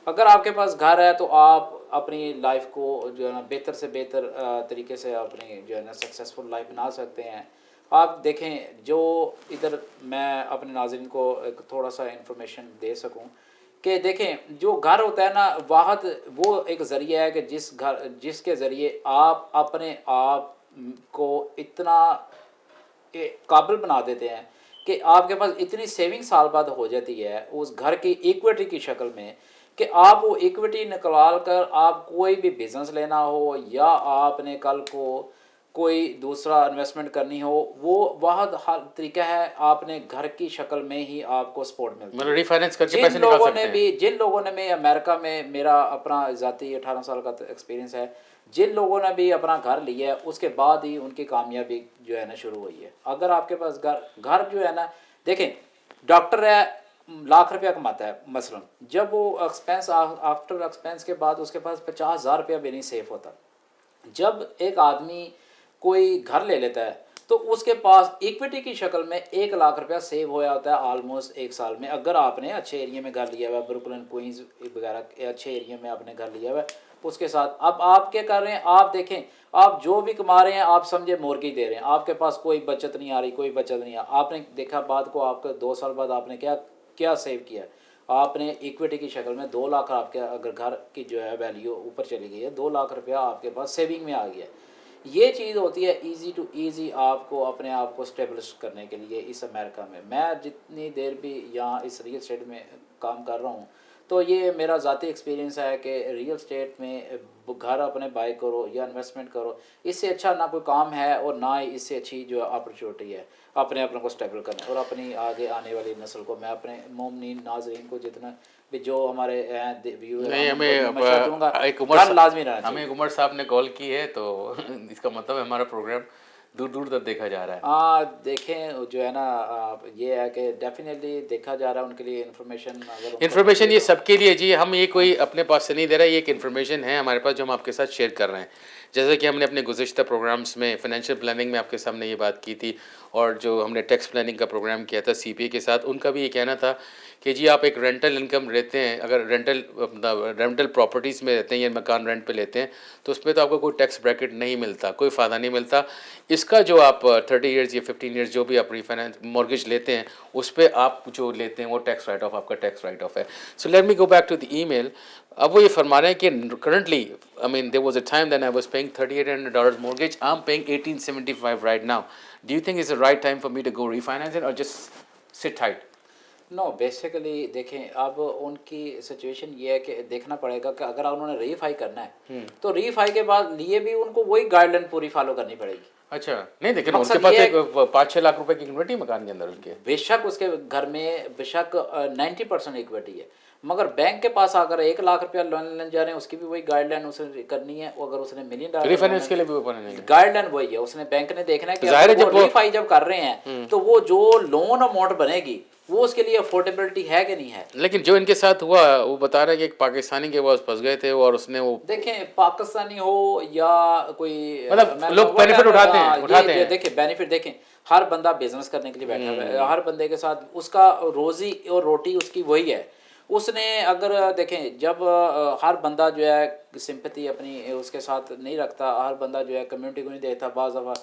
اگر آپ کے پاس گھر ہے تو آپ اپنی لائف کو جو ہے نا بہتر سے بہتر طریقے سے اپنی جو ہے نا سکسیزفل لائف بنا سکتے ہیں. آپ دیکھیں جو ادھر میں اپنے ناظرین کو ایک تھوڑا سا انفارمیشن دے سکوں کہ دیکھیں جو گھر ہوتا ہے نا واحد وہ ایک ذریعہ ہے کہ جس کے ذریعے آپ اپنے آپ کو اتنا قابل بنا دیتے ہیں کہ آپ کے پاس اتنی سیونگ سال بعد ہو جاتی ہے اس گھر کی ایکویٹی کی شکل میں کہ آپ وہ ایکویٹی نکال کر آپ کوئی بھی بزنس لینا ہو یا آپ نے کل کو کوئی دوسرا انویسٹمنٹ کرنی ہو, وہ واحد طریقہ ہے. آپ نے گھر کی شکل میں ہی آپ کو سپورٹ ملتی ہے. مطلب ریفائننس کر کے پیسے نکال سکتے ہیں. جن لوگوں نے بھی امریکہ میں, میرا اپنا ذاتی 18 سال کا ایکسپیرینس ہے, جن لوگوں نے بھی اپنا گھر لیا ہے اس کے بعد ہی ان کی کامیابی جو ہے نا شروع ہوئی ہے. اگر آپ کے پاس گھر جو ہے نا, دیکھیں ڈاکٹر ہے ₹1,00,000 کماتا ہے مثلا, جب وہ ایکسپینس آفٹر ایکسپینس کے بعد اس کے پاس ₹50,000 بھی نہیں سیف ہوتا. جب ایک آدمی کوئی گھر لے لیتا ہے تو اس کے پاس ایکویٹی کی شکل میں ₹1,00,000 سیو ہوا ہوتا ہے آلموسٹ 1 سال میں. اگر آپ نے اچھے ایریے میں گھر لیا ہوا ہے, بروکلن کوئنز وغیرہ اچھے ایریے میں آپ نے گھر لیا ہوا ہے, اس کے ساتھ اب آپ کیا کر رہے ہیں, آپ دیکھیں آپ جو بھی کما رہے ہیں آپ سمجھے مورگیج دے رہے ہیں, آپ کے پاس کوئی بچت نہیں آ رہی, کوئی بچت نہیں آپ نے دیکھا بات کو, آپ کا 2 سال بعد آپ نے کیا سیو کیا, آپ نے ایکویٹی کی شکل میں 2 لاکھ آپ کے اگر گھر کی جو ہے ویلیو اوپر چلی گئی ہے, ₹2,00,000 آپ کے پاس سیونگ میں آ گیا ہے. یہ چیز ہوتی ہے ایزی ٹو ایزی آپ کو اپنے آپ کو اسٹیبلش کرنے کے لیے. اس امریکہ میں جتنی دیر بھی یہاں اس ریئل اسٹیٹ میں کام کر رہا ہوں تو یہ میرا ذاتی ایکسپیرینس ہے کہ ریئل اسٹیٹ میں گھر اپنے بائی کرو یا انویسٹمنٹ کرو, اس سے اچھا نہ کوئی کام ہے اور نہ ہی اس سے اچھی جو اپرچونیٹی ہے اپنے کو اسٹیبل کرنا. اور اپنی آگے آنے والی نسل کو میں اپنے مومنین ناظرین کو جتنا بھی جو ہمارے نہیں, ہمیں ایک عمر صاحب نے کال کی ہے تو اس کا مطلب ہمارا پروگرام دور دور تک دیکھا جا رہا ہے. ہاں دیکھیں جو ہے نا یہ ہے کہ ڈیفینیٹلی دیکھا جا رہا ہے ان کے لیے انفارمیشن یہ سب کے لیے. جی ہم یہ کوئی اپنے پاس سے نہیں دے رہا, یہ ایک انفارمیشن ہے ہمارے پاس جو ہم آپ کے ساتھ شیئر کر رہے ہیں. جیسے کہ ہم نے اپنے گزشتہ پروگرامز میں فائنینشیل پلاننگ میں آپ کے سامنے یہ بات کی تھی, اور جو ہم نے ٹیکس پلاننگ کا پروگرام کیا تھا سی پی اے کے ساتھ, ان کا بھی یہ کہنا تھا کہ جی آپ ایک رینٹل انکم رہتے ہیں, اگر رینٹل پراپرٹیز میں رہتے ہیں یا مکان رینٹ پہ لیتے ہیں تو اس پہ تو آپ کو کوئی ٹیکس بریکٹ نہیں ملتا, کوئی فائدہ نہیں ملتا. اس کا جو آپ 30 ایئرز یا 15 ایئرز جو بھی آپ ریفائنینس مورگیج لیتے ہیں اس پہ آپ جو لیتے ہیں وہ ٹیکس رائٹ آف آپ کا ٹیکس رائٹ آف ہے. So let me go back to the email. اب وہ یہ فرما رہے ہیں کہ currently I mean there was a time then I was paying $3,800 mortgage. I'm paying $1,875 right now. Do you think it's the right time for me to go refinance it or just sit tight? No basically دیکھیں اب ان کی situation یہ ہے کہ دیکھنا پڑے گا کہ اگر انہوں نے ریفائی کرنا ہے تو ریفائی کے بعد لیے بھی ان کو وہی گائیڈ لائن پوری فالو کرنی پڑے گی. اچھا نہیں لیکن ان کے پاس ایک 5-6 لاکھ روپے کی اکویٹی مکان کے اندر ان کے بے شک اس کے گھر میں بے شک 90% اکویٹی ہے, مگر بینک کے پاس اگر 1 لاکھ روپیہ لون لینے جا رہے ہیں اس کی بھی وہی گائیڈ لائن اسے کرنی ہے. اگر اس نے $1 ملین ریفائنینس کے لیے بھی اوپن نہیں گائیڈ لائن وہی ہے, اس نے بینک نے دیکھنا ہے کہ وہ ریفائی جب کر رہے ہیں تو وہ جو لون اماؤنٹ بنے گی وہ اس کے لیے افورڈیبلٹی ہے کہ نہیں ہے. لیکن جو ان کے ساتھ ہوا وہ بتا رہا ہے کہ ایک پاکستانی کے پاس پھنس گئے تھے اور اس نے وہ دیکھیں پاکستانی ہو یا کوئی مطلب لوگ بینیفٹ اٹھاتے ہیں. دیکھیں بینیفٹ دیکھیں ہر بندہ بزنس کرنے کے لیے بیٹھا ہوا ہے, ہر بندے کے ساتھ اس کا روزی اور روٹی اس کی وہی ہے. اس نے اگر دیکھیں جب ہر بندہ جو ہے سمپتی اپنی اس کے ساتھ نہیں رکھتا, ہر بندہ جو ہے کمیونٹی کو نہیں دیتا, بعض دفعہ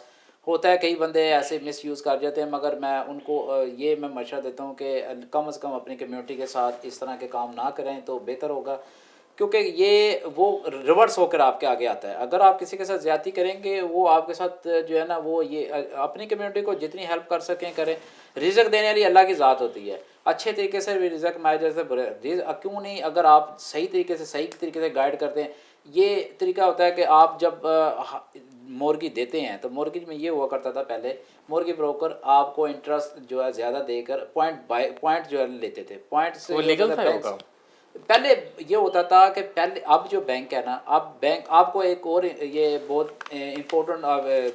ہوتا ہے کئی بندے ایسے مس یوز کر جاتے ہیں, مگر میں ان کو یہ میں مشورہ دیتا ہوں کہ کم از کم اپنی کمیونٹی کے ساتھ اس طرح کے کام نہ کریں تو بہتر ہوگا, کیونکہ یہ وہ ریورس ہو کر آپ کے آگے آتا ہے. اگر آپ کسی کے ساتھ زیادتی کریں گے وہ آپ کے ساتھ جو ہے نا وہ یہ اپنی کمیونٹی کو جتنی ہیلپ کر سکیں کریں. رزق دینے والی اللہ کی ذات ہوتی ہے, اچھے طریقے سے بھی رزق مائے جیسے برے کیوں نہیں, اگر آپ صحیح طریقے سے گائیڈ کرتے ہیں. یہ طریقہ ہوتا ہے کہ آپ جب مورگی دیتے ہیں تو مورگیج میں یہ ہوا کرتا تھا پہلے, مورگی بروکر آپ کو انٹرسٹ جو ہے زیادہ دے کر پوائنٹ جو ہے لیتے تھے. پوائنٹ سے پہلے یہ ہوتا تھا کہ پہلے اب جو بینک ہے نا, اب بینک آپ کو ایک اور یہ بہت امپورٹنٹ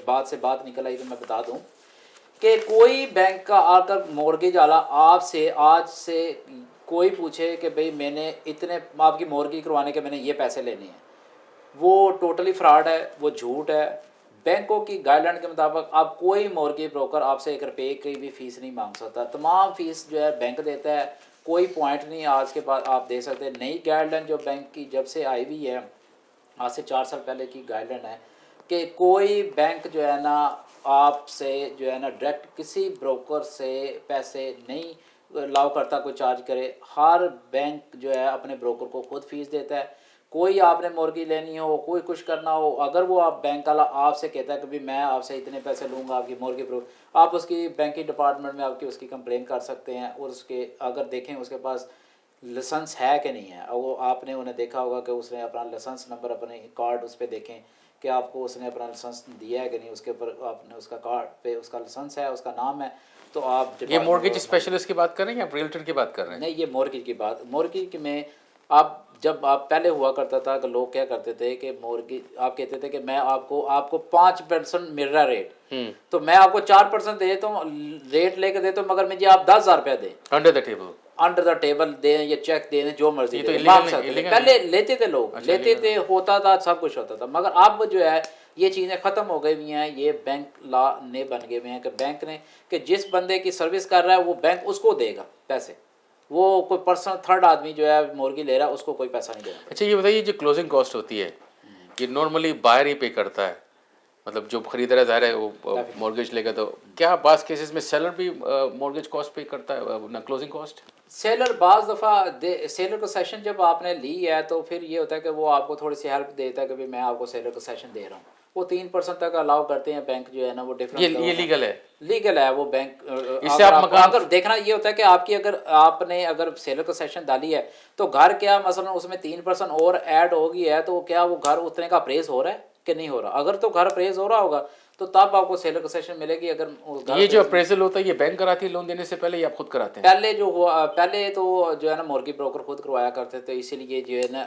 بات سے بات نکل آئی تو میں بتا دوں کہ کوئی بینک کا آ کر مورگیج والا آپ سے آج سے کوئی پوچھے کہ بھئی میں نے اتنے آپ کی مورگیج کروانے کے میں نے یہ پیسے لینے ہیں, وہ ٹوٹلی فراڈ ہے, وہ جھوٹ ہے. بینکوں کی گائیڈ لائن کے مطابق آپ کوئی مورگیج بروکر آپ سے 1 روپے کی بھی فیس نہیں مانگ سکتا, تمام فیس جو ہے بینک دیتا ہے, کوئی پوائنٹ نہیں آج کے بعد آپ دے سکتے. نئی گائیڈ لائن جو بینک کی جب سے آئی ہوئی ہے, آج سے 4 سال پہلے کی گائیڈ لائن ہے کہ کوئی بینک جو ہے نا آپ سے جو ہے نا ڈائریکٹ کسی بروکر سے پیسے نہیں لاؤ کرتا, کوئی چارج کرے. ہر بینک جو ہے اپنے بروکر کو خود فیس دیتا ہے. کوئی آپ نے مورگی لینی ہو, کوئی کچھ کرنا ہو, اگر وہ آپ بینک والا آپ سے کہتا ہے کہ میں آپ سے اتنے پیسے لوں گا آپ کی مورگی پر, آپ اس کی بینکنگ ڈپارٹمنٹ میں آپ کی اس کی کمپلین کر سکتے ہیں. اور اس کے اگر دیکھیں اس کے پاس لائسنس ہے کہ نہیں ہے, وہ آپ نے انہیں دیکھا ہوگا کہ اس نے اپنا لائسنس نمبر اپنے کارڈ اس پہ دیکھیں کہ آپ کو اس نے اپنا لائسنس دیا ہے کہ نہیں, اس کے اوپر آپ نے اس کا کارڈ پہ اس کا لائسنس ہے, اس کا نام ہے. تو آپ یہ مورگیج اسپیشلسٹ کی بات کر رہے ہیں یا ریلٹر کی بات کر رہے ہیں؟ نہیں, یہ مورگیج کی بات. مورگیج میں آپ جب آپ پہلے ہوا کرتا تھا کہ لوگ کیا کرتے تھے کہ مورگیج آپ کہتے تھے کہ میں آپ کو 5% مل رہا ریٹ, تو میں آپ کو 4% دے دیتا ہوں, ریٹ لے کے دیتا ہوں, مگر مجھے آپ 10,000 روپیہ دیں انڈر دا ٹیبل دیں یا چیک دیں, جو مرضی دیں. پہلے لیتے تھے لوگ, لیتے تھے, ہوتا تھا, سب کچھ ہوتا تھا. مگر اب جو ہے یہ چیزیں ختم ہو گئی ہوئی ہیں. یہ بینک لا نے بن گئے ہوئے ہیں کہ بینک نے کہ جس بندے کی سروس کر رہا ہے وہ بینک اس کو دے گا پیسے, وہ کوئی پرسنل تھرڈ آدمی جو ہے مورگی لے رہا ہے اس کو کوئی پیسہ نہیں دینا. اچھا یہ بتائیے جو کلوزنگ کاسٹ ہوتی ہے یہ نارملی بائر ہی پے کرتا ہے, مطلب جو خریدار ہے ظاہر ہے وہ مورگیج لے گا, تو کیا بعض کیسز میں سیلر بھی مورگیج کاسٹ پے کرتا ہے نہ کلوزنگ کاسٹ؟ سیلر بعض دفعہ سیلر کو سیشن جب آپ نے لی ہے تو پھر یہ ہوتا ہے کہ وہ آپ کو تھوڑی سی ہیلپ دیتا ہے کہ میں آپ کو سیلر کو سیشن دے رہا ہوں. وہ 3% تک الاؤ کرتے ہیں بینک جو ہے نا, وہ ڈفرینٹ یہ لیگل ہے, لیگل ہے وہ بینک. اس سے آپ اگر دیکھنا یہ ہوتا ہے کہ آپ کی آپ نے اگر سیلر کو سیشن ڈالی ہے تو گھر کیا مثلا اس میں 3% اور ایڈ ہو گئی ہے, تو کیا وہ گھر اتنے کا اپریز ہو رہا ہے کہ نہیں ہو رہا. اگر تو گھر اپریز ہو رہا ہوگا تو تب آپ کو سیلر کنسیشن ملے گی. اگر یہ جو اپریزل ہوتا ہے یہ بینک کراتی ہے لون دینے سے پہلے یا آپ خود کراتے ہیں؟ پہلے جو ہوا پہلے تو جو ہے نا مورگی بروکر خود کروایا کرتے تھے, اسی لیے جو ہے نا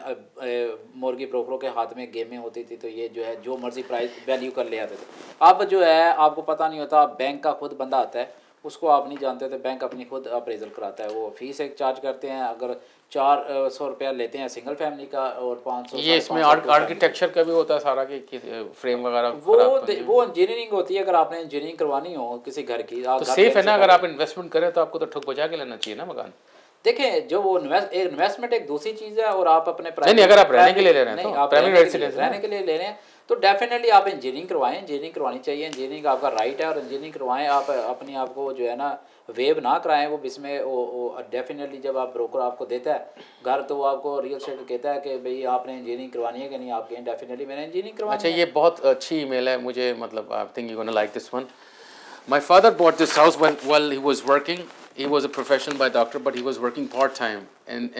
مورگی بروکروں کے ہاتھ میں گیمیں ہوتی تھی تو یہ جو ہے جو مرضی پرائز ویلیو کر لے آتے تھے. اب جو ہے آپ کو پتہ نہیں ہوتا, بینک کا خود بندہ آتا ہے, اس کو آپ نہیں جانتے تھے, بینک اپنی خود اپریزل کراتا ہے. وہ فیس ایک چارج کرتے ہیں, اگر 400 روپیہ لیتے ہیں سنگل فیملی کا اور 500. یہ اس میں آرکیٹیکچر کا بھی ہوتا ہے سارا کہ فریم وغیرہ وہ انجینئرنگ ہوتی ہے. اگر آپ نے انجینئرنگ کروانی ہو کسی گھر کی تو سیف ہے نا, اگر آپ انویسٹمنٹ کریں تو آپ کو تو ٹھک بجا کے لینا چاہیے نا مکان. دیکھیں جو وہ انویسٹمنٹ ایک دوسری چیز ہے اور آپ اپنے نہیں اگر آپ رہنے کے لیے لے رہے ہیں نہیں تو آپ پرائمری ریزیڈنس رہنے کے لیے لے رہے ہیں تو ڈیفینیٹلی آپ انجینئرنگ کروائیں, انجینئرنگ کروانی چاہیے, انجینئرنگ آپ کا رائٹ ہے اور انجینئرنگ کروائیں. آپ اپنے آپ کو جو ہے نا ویو نہ کرائیں وہ اس میں ڈیفینیٹلی جب آپ بروکر آپ کو دیتا ہے گھر تو وہ آپ کو ریئل اسٹیٹ کہتا ہے کہ بھئی آپ نے انجینئرنگ کروانی ہے کہ نہیں, آپ کہیں ڈیفینیٹلی میں نے انجینئرنگ اچھا کروانی ہے. یہ بہت اچھی ای میل ہے مجھے, مطلب I think you gonna like this one. My father bought this house while he was working. He was a professional by doctor, but he was working part-time.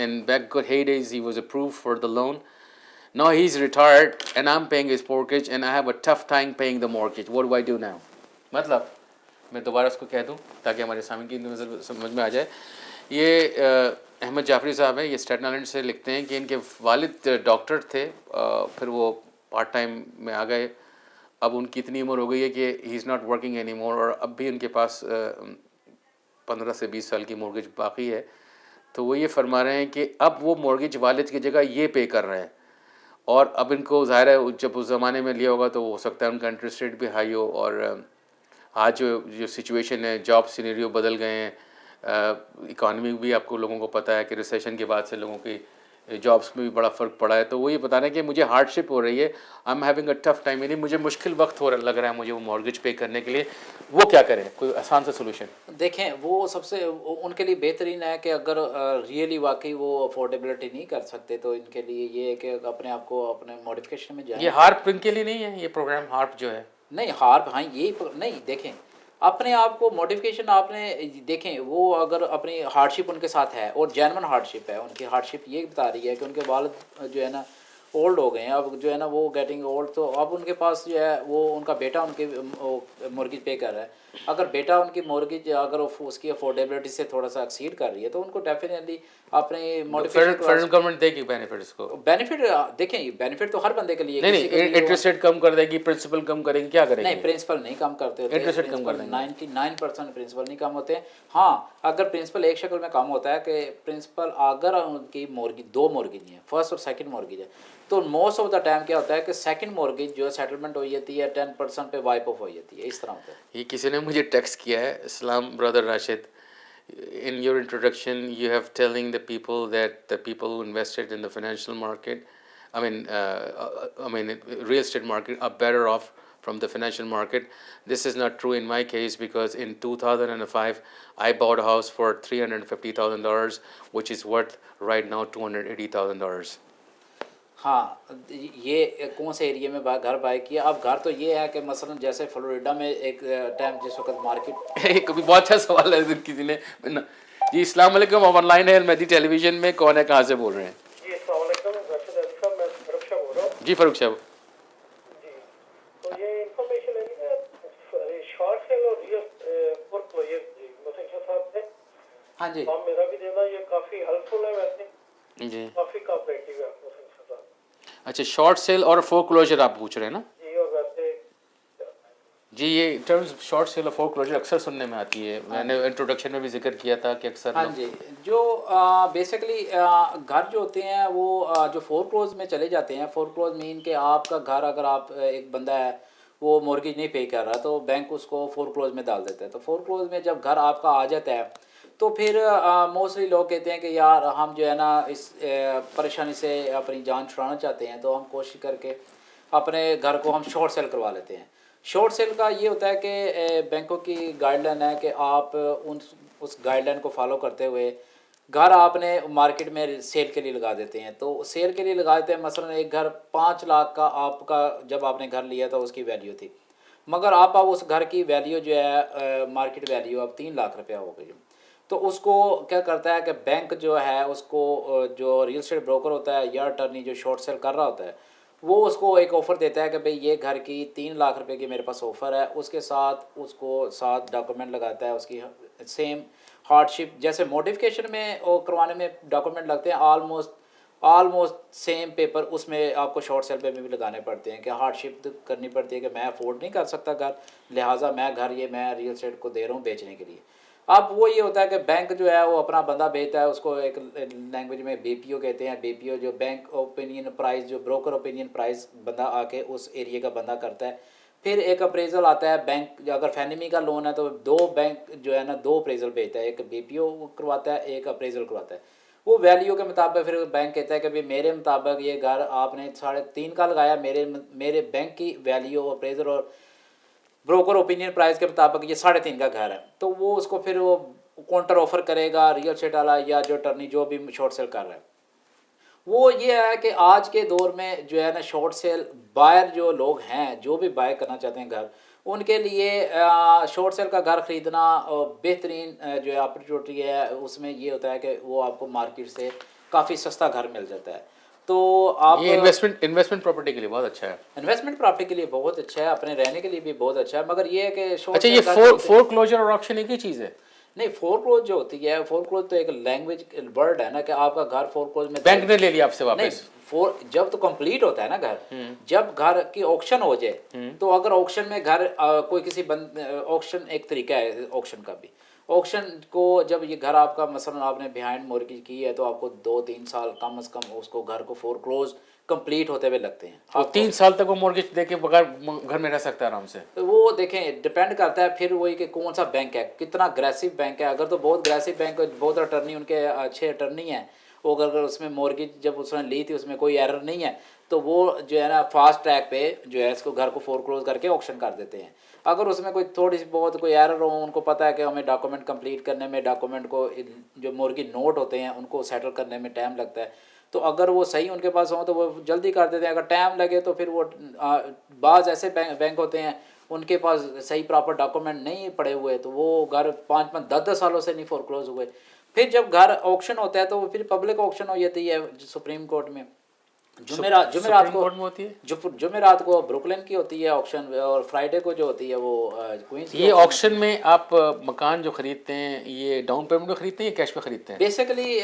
And back good heydays, he was approved for the loan. Now he's retired, and I'm paying his mortgage, and I have a tough time paying the mortgage. What do I do now? مطلب میں دوبارہ اس کو کہہ دوں تاکہ ہمارے سامنے کی نظر سمجھ میں آ جائے. یہ احمد جعفری صاحب ہیں, یہ اسٹیٹن آئلینڈ سے لکھتے ہیں کہ ان کے والد ڈاکٹر تھے, پھر وہ پارٹ ٹائم میں آ گئے. اب ان کی اتنی عمر ہو گئی ہے کہ he is not working any more, اور اب بھی ان کے پاس 15 سے 20 سال کی مورگیج باقی ہے. تو وہ یہ فرما رہے ہیں کہ اب وہ مورگیج والد کی جگہ یہ پے کر رہے ہیں, اور اب ان کو ظاہر ہے جب اس زمانے میں لیا ہوگا تو ہو سکتا ہے ان کا انٹرسٹ ریٹ بھی ہائی ہو, اور آج جو سچویشن ہے, جاب سینیریو بدل گئے ہیں, اکانومی بھی آپ کو لوگوں کو پتہ ہے کہ ریسیشن کے بعد سے لوگوں کی جابس میں بھی بڑا فرق پڑا ہے. تو وہ یہ بتا رہے ہیں کہ مجھے ہارڈ شپ ہو رہی ہے, I am having a tough time, یعنی مجھے مشکل وقت لگ رہا ہے مجھے وہ مارگیج پے کرنے کے لیے. وہ کیا کریں, کوئی آسان سا سولوشن؟ دیکھیں وہ سب سے ان کے لیے بہترین ہے کہ اگر ریئلی واقعی وہ افورڈیبلٹی نہیں کر سکتے تو ان کے لیے یہ ہے کہ اپنے آپ کو اپنے موڈیفکیشن میں جائیں. یہ ہارپ ان کے لیے نہیں ہے, یہ پروگرام ہارپ جو ہے نہیں ہارپ, ہاں یہی نہیں, دیکھیں اپنے آپ کو موڈیفکیشن آپ نے دیکھیں وہ اگر اپنی ہارڈ شپ ان کے ساتھ ہے اور جینون ہارڈ شپ ہے, ان کی ہارڈ شپ یہ بتا رہی ہے کہ ان کے والد جو ہے نا اولڈ ہو گئے ہیں, اب جو ہے نا وہ گیٹنگ اولڈ, تو اب ان کے پاس جو ہے وہ ان کا بیٹا ان کی مورگیج پے کر رہا ہے. اگر بیٹا ان کی مورگیج اگر اس کی افورڈیبلٹی سے تھوڑا سا ایکسیڈ کر رہی ہے تو ان کو ڈیفینیٹلی اپنے فیڈرل گورنمنٹ دے گی بینیفٹس کو. بینیفٹ دیکھیں بینیفٹ تو ہر بندے کے لیے, نہیں انٹرسٹ ریٹ کم کر دے گی, پرنسپل کم کریں گی, کیا کریں گی؟ نہیں پرنسپل نہیں کم کرتے ہوتے, انٹرسٹ ریٹ کم کر دیں گے. 99% پرنسپل نہیں کم ہوتے ہیں. ہاں اگر پرنسپل ایک شکل میں کم ہوتا ہے کہ پرنسپل اگر ان کی مورگیج 2 مورگیج ہیں, فرسٹ اور سیکنڈ مورگیج ہے, تو موسٹ آف دا ٹائم کیا ہوتا ہے کہ سیکنڈ مورگیج جو ہے سیٹلمنٹ ہو جاتی ہے 10% پہ وائپ آف ہو جاتی ہے, اس طرح ہوتا ہے. یہ کسی نے مجھے ٹیکسٹ کیا ہے, اسلام برادر Rashid, in your introduction you have telling the people that the people who invested in the financial market, I mean real estate market are better off from the financial market. This is not true in my case because in 2005 I bought a house for $350,000 which is worth right now $280,000. ہاں یہ کون سے ایریے میں گھر by کیا؟ اب گھر تو یہ ہے کہ مثلا جیسے فلوریڈا میں ایک ٹائم جس وقت مارکیٹ کبھی بہت اچھا سوال ہے کسی نے. جی السلام علیکم, آن لائن ہے المہدی ٹیلی ویژن میں, کون ہے, کہاں سے بول رہے ہیں؟ جی السلام علیکم راشد علی صاحب, میں فاروق شاہ بول رہا ہوں. جی فاروق صاحب. جی تو یہ انفارمیشن ہے کہ شارٹ سیل اور ریئل مسن شاہ صاحب سے ہاں جی فارم میرا بھی دینا, یہ کافی ہیلپ فل ہے, ویسے جی کافی کوآپریٹیو ہے مسن شاہ صاحب. اچھا شارٹ سیل اور فور کلوجر آپ پوچھ رہے ہیں نا؟ جی اور ویسے جی یہ ٹرمز شارٹ سیل اور فور کلوجر اکثر سننے میں آتی ہے, میں نے انٹروڈکشن میں بھی ذکر کیا تھا کہ اکثر ہاں جی جو بیسیکلی گھر جو ہوتے ہیں وہ جو فور کلوز میں چلے جاتے ہیں. فور کلوز مین کہ آپ کا گھر اگر آپ ایک بندہ ہے وہ مورگیج نہیں پے کر رہا تو بینک اس کو فور کلوز میں ڈال دیتا ہے. تو فور کلوز میں جب گھر آپ کا آ جاتا ہے تو پھر موسٹلی لوگ کہتے ہیں کہ یار ہم جو ہے نا اس پریشانی سے اپنی جان چھڑانا چاہتے ہیں تو ہم کوشش کر کے اپنے گھر کو ہم شارٹ سیل کروا لیتے ہیں. شارٹ سیل کا یہ ہوتا ہے کہ بینکوں کی گائیڈ لائن ہے کہ آپ اس گائیڈ لائن کو فالو کرتے ہوئے گھر آپ نے مارکیٹ میں سیل کے لیے لگا دیتے ہیں. تو سیل کے لیے لگا دیتے ہیں, مثلا ایک گھر 5 لاکھ کا آپ کا جب آپ نے گھر لیا تھا اس کی ویلیو تھی, مگر آپ اس گھر کی ویلیو جو ہے مارکیٹ ویلیو اب 3 لاکھ روپیہ ہو گئی. تو اس کو کیا کرتا ہے کہ بینک جو ہے اس کو جو ریل اسٹیٹ بروکر ہوتا ہے یا اٹرنی جو شارٹ سیل کر رہا ہوتا ہے وہ اس کو ایک آفر دیتا ہے کہ بھئی یہ گھر کی 3 لاکھ روپے کی میرے پاس آفر ہے. اس کے ساتھ اس کو ساتھ ڈاکومنٹ لگاتا ہے اس کی سیم ہارڈ شپ جیسے موڈیفکیشن میں کروانے میں ڈاکومنٹ لگتے ہیں آلموسٹ سیم پیپر اس میں آپ کو شارٹ سیل پہ بھی لگانے پڑتے ہیں کہ ہارڈ شپ کرنی پڑتی ہے کہ میں افورڈ نہیں کر سکتا گھر, لہٰذا میں ریئل اسٹیٹ کو دے رہا ہوں بیچنے کے لیے. اب وہ یہ ہوتا ہے کہ بینک جو ہے وہ اپنا بندہ بھیجتا ہے, اس کو ایک لینگویج میں بی پی او کہتے ہیں. بی پی او جو بینک اوپینین پرائز جو بروکر اوپینین پرائز بندہ آ کے اس ایریے کا بندہ کرتا ہے. پھر ایک اپریزل آتا ہے بینک، اگر فینمی کا لون ہے تو دو بینک جو ہے نا دو اپریزل بھیجتا ہے، ایک بی پی او کرواتا ہے، ایک اپریزل کرواتا ہے. وہ ویلیو کے مطابق پھر بینک کہتا ہے کہ میرے مطابق یہ گھر آپ نے 3.5 کا لگایا، میرے بینک کی ویلیو اپریزل اور بروکر اوپینین پرائز کے مطابق یہ 3.5 کا گھر ہے. تو وہ اس کو پھر وہ کاؤنٹر آفر کرے گا ریئل اسٹیٹ والا یا جو اٹرنی جو بھی شارٹ سیل کر رہا ہے. وہ یہ ہے کہ آج کے دور میں جو ہے نا شارٹ سیل بائر جو لوگ ہیں جو بھی بائی کرنا چاہتے ہیں گھر، ان کے لیے شارٹ سیل کا گھر خریدنا بہترین جو ہے اپرچونیٹی ہے. اس میں یہ ہوتا ہے کہ وہ آپ کو مارکیٹ سے کافی سستا گھر مل جاتا ہے. تو آپ یہ انویسٹمنٹ پراپرٹی کے لیے بہت اچھا ہے. انویسٹمنٹ پراپرٹی کے لیے بہت اچھا ہے، اپنے رہنے کے لیے بھی بہت اچھا ہے. مگر یہ ہے کہ اچھا یہ فور کلوجر اور آکشن ایک ہی چیز ہے؟ نہیں، فور کلوز جو ہوتی ہے، فور کلوز تو ایک لینگویج ورڈ ہے نا کہ آپ کا گھر فور کلوز میں بینک نے لے لیا آپ سے واپس. جب تو کمپلیٹ ہوتا ہے نا گھر، جب گھر کی آکشن ہو جائے تو اگر آکشن میں گھر کوئی کسی آکشن ایک طریقہ ہے آکشن کا بھی، آکشن کو جب یہ گھر آپ کا مثلا آپ نے بیہائنڈ مورگیج کی ہے تو آپ کو 2-3 سال کم از کم اس کو گھر کو فور کلوز کمپلیٹ ہوتے ہوئے لگتے ہیں. اور 3 سال تک وہ مورگیج دے کے بغیر گھر میں رہ سکتا ہے آرام سے. وہ دیکھیں ڈپینڈ کرتا ہے پھر وہی کہ کون سا بینک ہے، کتنا اگریسو بینک ہے. اگر تو بہت اگریسو بینک ہے، بہت اٹرنی ان کے اچھے اٹرنی ہیں، وہ اگر اس میں مورگیج جب اس نے لی تھی اس میں کوئی ایرر نہیں ہے تو وہ جو ہے نا فاسٹ ٹریک پہ جو ہے اس کو گھر کو فور کلوز کر کے آکشن کر دیتے ہیں. اگر اس میں کوئی تھوڑی سی بہت کوئی ایرر ہو، ان کو پتہ ہے کہ ہمیں ڈاکومنٹ کمپلیٹ کرنے میں، ڈاکومنٹ کو جو مورگیج نوٹ ہوتے ہیں ان کو سیٹل کرنے میں ٹائم لگتا ہے، تو اگر وہ صحیح ان کے پاس ہوں تو وہ جلدی کر دیتے ہیں. اگر ٹائم لگے تو پھر وہ بعض ایسے بینک ہوتے ہیں ان کے پاس صحیح پراپر ڈاکومنٹ نہیں پڑے ہوئے تو وہ گھر 5-10 سالوں سے نہیں فور کلوز ہوئے. پھر جب گھر آکشن ہوتا ہے تو وہ پھر پبلک آکشن ہو جاتی ہے سپریم کورٹ میں. جمعرات کو بروکلن کی ہوتی ہے آکشن، اور فرائیڈے کو جو ہوتی ہے وہ کوئنس کی. یہ آکشن میں آپ مکان جو خریدتے ہیں یہ ڈاؤن پیمنٹ میں خریدتے ہیں یا کیش پہ خریدتے ہیں؟ بیسیکلی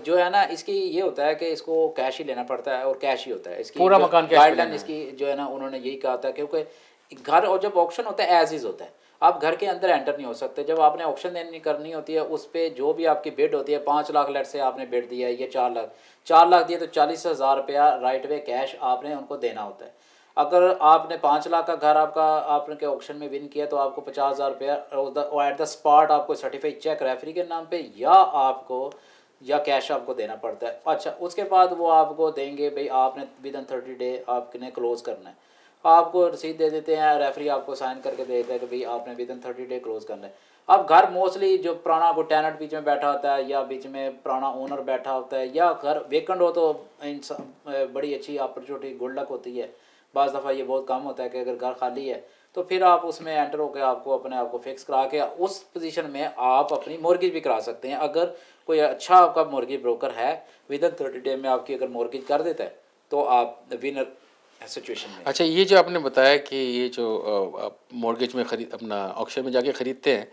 جو ہے نا اس کی یہ ہوتا ہے کہ اس کو کیش ہی لینا پڑتا ہے اور کیش ہی ہوتا ہے. اس کی پورا مکان کیش گائیڈ لائن اس کی جو ہے نا انہوں نے یہی کہا تھا کیونکہ گھر اور جب آکشن ہوتا ہے ایز از ہوتا ہے، آپ گھر کے اندر انٹر نہیں ہو سکتے. جب آپ نے آکشن دینی کرنی ہوتی ہے اس پہ جو بھی آپ کی بڈ ہوتی ہے 5 لاکھ لیٹ سے آپ نے بڈ دیا ہے، یہ 4 لاکھ دیے تو 40,000 روپیہ رائٹ وے کیش آپ نے ان کو دینا ہوتا ہے. اگر آپ نے 5 لاکھ کا گھر آپ نے آکشن میں ون کیا تو آپ کو 50,000 روپیہ ایٹ دا اسپاٹ آپ کو سرٹیفائڈ چیک ریفری کے نام پہ یا کیش آپ کو دینا پڑتا ہے. اچھا اس کے بعد وہ آپ کو دیں گے بھئی آپ نے ودن 30 ڈے آپ نے کلوز کرنا ہے، آپ کو رسید دے دیتے ہیں، ریفری آپ کو سائن کر کے دے دیتا ہے کہ بھئی آپ نے ودن 30 ڈے کلوز کرنا ہے. اب گھر موسٹلی جو پرانا کوئی ٹیننٹ بیچ میں بیٹھا ہوتا ہے یا بیچ میں پرانا اونر بیٹھا ہوتا ہے یا گھر ویکنڈ ہو تو بڑی اچھی اپرچونیٹی گڈ لک ہوتی ہے. بعض دفعہ یہ بہت کم ہوتا ہے کہ اگر گھر خالی ہے تو پھر آپ اس میں انٹر ہو کے آپ کو اپنے آپ کو فکس کرا کے اس پوزیشن میں آپ اپنی مورگیج بھی کرا سکتے ہیں. اگر کوئی اچھا آپ کا مورگیج بروکر ہے ودن 30 ڈے میں آپ کی اگر مورگیج کر دیتا ہے تو آپ ونر سچویشن میں. اچھا یہ جو آپ نے بتایا کہ یہ جو مورگیج میں اپنا آکشن میں جا کے خریدتے ہیں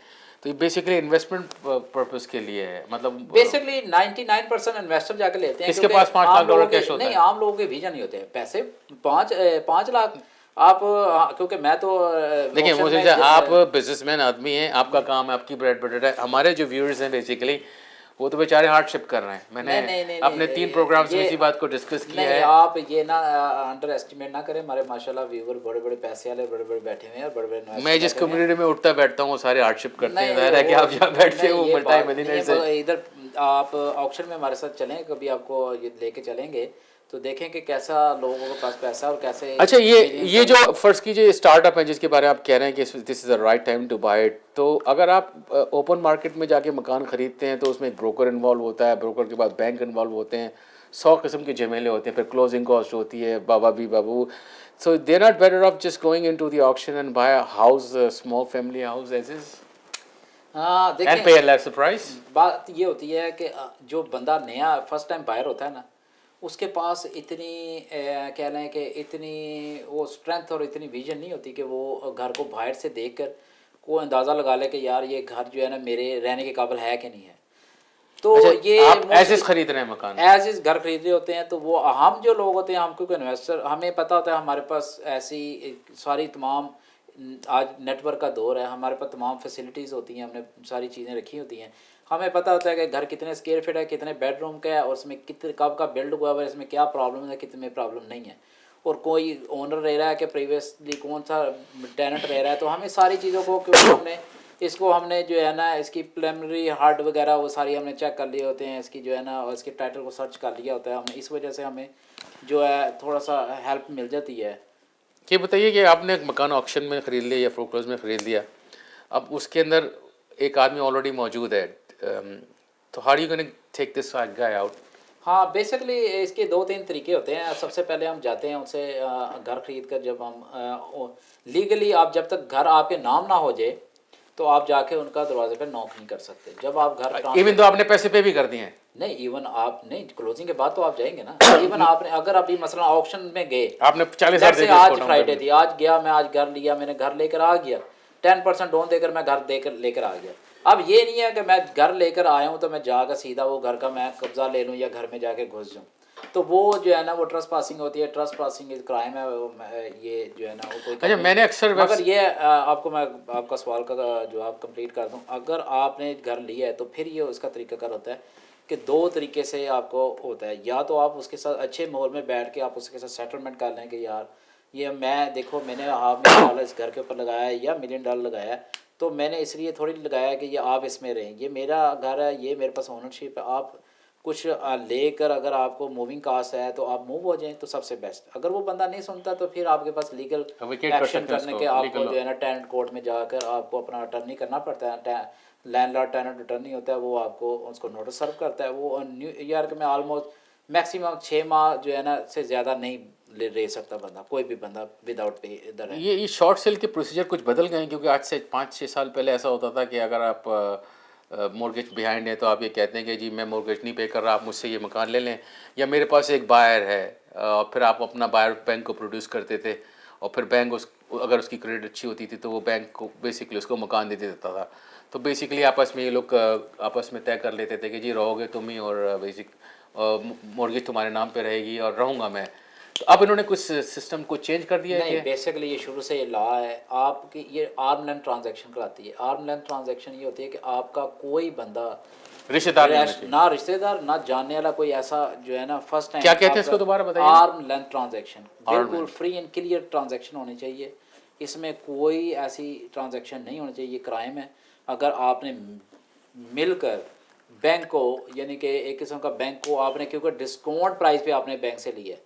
تو یہ بیسیکلی انویسٹمنٹ پرپز کے لیے ہے، مطلب بیسکلی 99% انویسٹر جا کے لیتے ہیں. اس کے پاس 5 لاکھ ڈالر کیش ہوتا ہے. نہیں، عام لوگوں کے ویزا نہیں ہوتے ہیں پیسے 5 لاکھ. آپ کیونکہ میں تو دیکھیں آپ بزنس مین آدمی ہیں، آپ کا کام ہے، آپ کی بریڈ بٹر ہے. ہمارے جو ویورز ہیں بیسیکلی وہ تو بیچارے ہارڈ شپ کر رہے ہیں. میں نے اپنے 3 پروگرامز میں اسی بات کو ڈسکس کیا ہے. آپ یہ نہ انڈر ایسٹیمیٹ نہ کریں. ہمارے ماشاء اللہ ویور بڑے بڑے پیسے والے بڑے بڑے بیٹھے ہوئے ہیں اور بڑے بڑے. میں جس کمیونٹی میں اٹھتا بیٹھتا ہوں وہ سارے ہارڈ شپ کرتے ہیں. ظاہر ہے کہ آپ جہاں بیٹھتے ہیں وہ ملٹائی ملینئر سے. ادھر آپ آکشن میں ہمارے ساتھ چلیں، کبھی آپ کو یہ لے کے چلیں گے تو دیکھیں کہ کیسا لوگوں کے پاس پیسہ اور کیسے. اچھا یہ جو فرض کیجیے اسٹارٹ اپ ہے جس کے بارے میں آپ کہہ رہے ہیں کہ this is the right time to buy it, تو اگر آپ اوپن مارکیٹ میں جا کے مکان خریدتے ہیں تو اس میں ایک بروکر انوالو ہوتا ہے، بروکر کے بعد بینک انوالو ہوتے ہیں، 100 قسم کے جھمیلے ہوتے ہیں، پھر کلوزنگ کاسٹ ہوتی ہے، بابو. So they not better off just going into the auction and buy house, small family house as is. ہاں and pay a less price. بات یہ ہوتی ہے کہ جو بندہ نیا فرسٹ ٹائم بائر ہوتا ہے نا اس کے پاس اتنی کہہ لیں کہ اتنی وہ اسٹرینتھ اور اتنی ویژن نہیں ہوتی کہ وہ گھر کو باہر سے دیکھ کر کو اندازہ لگا لے کہ یار یہ گھر جو ہے نا میرے رہنے کے قابل ہے کہ نہیں ہے. تو یہ آپ ایز از خرید رہے ہیں مکان، ایز از گھر خرید رہے ہوتے ہیں. تو وہ ہم جو لوگ ہوتے ہیں ہم کیونکہ انویسٹر ہمیں پتہ ہوتا ہے ہمارے پاس ایسی ساری تمام آج نیٹ ورک کا دور ہے، ہمارے پاس تمام فیسلٹیز ہوتی ہیں، ہم نے ساری چیزیں رکھی ہوتی ہیں. ہمیں پتہ ہوتا ہے کہ گھر کتنے اسکوائر فٹ ہے، کتنے بیڈ روم کا ہے اور اس میں کب کا بلڈ ہوا ہے، اس میں کیا پرابلم ہے، کتنے پرابلم نہیں ہے. اور کوئی اونر رہ رہا ہے کہ پریویسلی کون سا ٹیننٹ رہ رہا ہے، تو ہمیں ساری چیزوں کو کیونکہ ہم نے جو ہے نا اس کی پریلیمنری ہارڈ وغیرہ وہ ساری ہم نے چیک کر لیے ہوتے ہیں، اس کی جو ہے نا اور اس کے ٹائٹل کو سرچ کر لیا ہوتا ہے ہم نے، اس وجہ سے ہمیں جو ہے تھوڑا سا ہیلپ مل جاتی ہے۔ یہ بتائیے کہ آپ نے ایک مکان آکشن میں خرید لیا یا فورکلوز میں خرید لیا، اب اس کے اندر ایک آدمی آلریڈی موجود ہے، تو how you gonna take this guy out? ہاں بیسکلی اس کے 2-3 طریقے ہوتے ہیں۔ سب سے پہلے ہم جاتے ہیں ان سے گھر خرید کر، جب ہم لیگلی آپ جب تک گھر آپ کے نام نہ ہو جائے تو آپ جا کے ان کا دروازے پہ نوک نہیں کر سکتے۔ جب آپ گھر ایون تو آپ نے پیسے پے بھی کر دیے ہیں؟ نہیں، ایون آپ نہیں، کلوزنگ کے بعد تو آپ جائیں گے نا۔ ایون آپ نے اگر ابھی مثلا آکشن میں گئے، آپ نے 40,000 جیسے دے دیا آج فرائیڈے تھی، آج گیا میں، آج گھر لیا میں نے، گھر لے کر آ گیا، 10% ڈون دے کر میں گھر لے کر آ گیا۔ اب یہ نہیں ہے کہ میں گھر لے کر آیا ہوں تو میں جا کر سیدھا وہ گھر کا میں قبضہ لے لوں یا گھر میں جا کے گھس جاؤں، تو وہ جو ہے نا وہ ٹرس پاسنگ ہوتی ہے۔ ٹرس پاسنگ ایک کرائم ہے، یہ جو ہے نا وہ کوئی اچھا میں نے اکثر مگر یہ آپ کو میں آپ کا سوال کا جواب کمپلیٹ کر دوں، اگر آپ نے گھر لیا ہے تو پھر یہ اس کا طریقہ کار ہوتا ہے کہ 2 طریقے سے آپ کو ہوتا ہے، یا تو آپ اس کے ساتھ اچھے ماحول میں بیٹھ کے آپ اس کے ساتھ سیٹلمنٹ کر لیں کہ یار یہ میں دیکھو میں نے $500,000 اس گھر کے اوپر لگایا ہے یا $1 ملین لگایا ہے، تو میں نے اس لیے تھوڑی لگایا ہے کہ یہ آپ اس میں رہیں، یہ میرا گھر ہے، یہ میرے پاس اونرشپ ہے، آپ کچھ لے کر اگر آپ کو موونگ کاسٹ ہے تو آپ موو ہو جائیں تو سب سے بیسٹ۔ اگر وہ بندہ نہیں سنتا تو پھر آپ کے پاس لیگل ایکشن کرنے کے آپ کو جو ہے نا ٹیننٹ کورٹ میں جا کر آپ کو اپنا اٹرنی کرنا پڑتا ہے۔ لینڈ لارڈ ٹیننٹ اٹرنی ہوتا ہے، وہ آپ کو اس کو نوٹس سرو کرتا ہے۔ وہ نیو یارک میں آلموسٹ میکسیمم 6 ماہ جو ہے نا سے زیادہ نہیں رہ سکتا بندہ، کوئی بھی بندہ وداؤٹ پے ادھر ہے۔ یہ شارٹ سیل کے پروسیجر کچھ بدل گئے ہیں، کیونکہ آج سے 5-6 سال پہلے ایسا ہوتا تھا کہ اگر آپ مورگیج بیہائنڈ ہیں تو آپ یہ کہتے ہیں کہ جی میں مورگیج نہیں پے کر رہا، آپ مجھ سے یہ مکان لے لیں، یا میرے پاس ایک بائر ہے، اور پھر آپ اپنا بائر بینک کو پروڈیوس کرتے تھے، اور پھر بینک اگر اس کی کریڈٹ اچھی ہوتی تھی تو وہ بینک کو بیسکلی اس کو مکان دے دیتا تھا۔ تو بیسکلی آپس میں یہ لوگ آپس میں طے کر لیتے تھے کہ جی رہو گے تم ہی، اور بیسک مورگیج تمہارے نام پہ رہے گی اور رہوں گا میں۔ تو اب انہوں نے کچھ سسٹم کو چینج کر دیا ہے نہیں، کہ بیسکلی یہ شروع سے یہ لا ہے آپ کی، یہ آرم لینتھ ٹرانزیکشن کراتی ہے۔ آرم لینتھ ٹرانزیکشن یہ ہوتی ہے کہ آپ کا کوئی بندہ رشتہ دار نہیں ہونا چاہیے؟ نہ رشتہ دار نہ جاننے والا کوئی ایسا جو ہے نا فرسٹ ٹائم۔ کیا کہتے ہیں اس کو دوبارہ بتائیے؟ آرم لینتھ ٹرانزیکشن، بالکل فری اینڈ کلیئر ٹرانزیکشن ہونی چاہیے، اس میں کوئی ایسی ٹرانزیکشن نہیں ہونی چاہیے۔ یہ کرائم ہے اگر آپ نے مل کر بینک کو، یعنی کہ ایک قسم کا بینک کو آپ نے، کیونکہ ڈسکاؤنٹ پرائز پہ آپ نے بینک سے لیا ہے،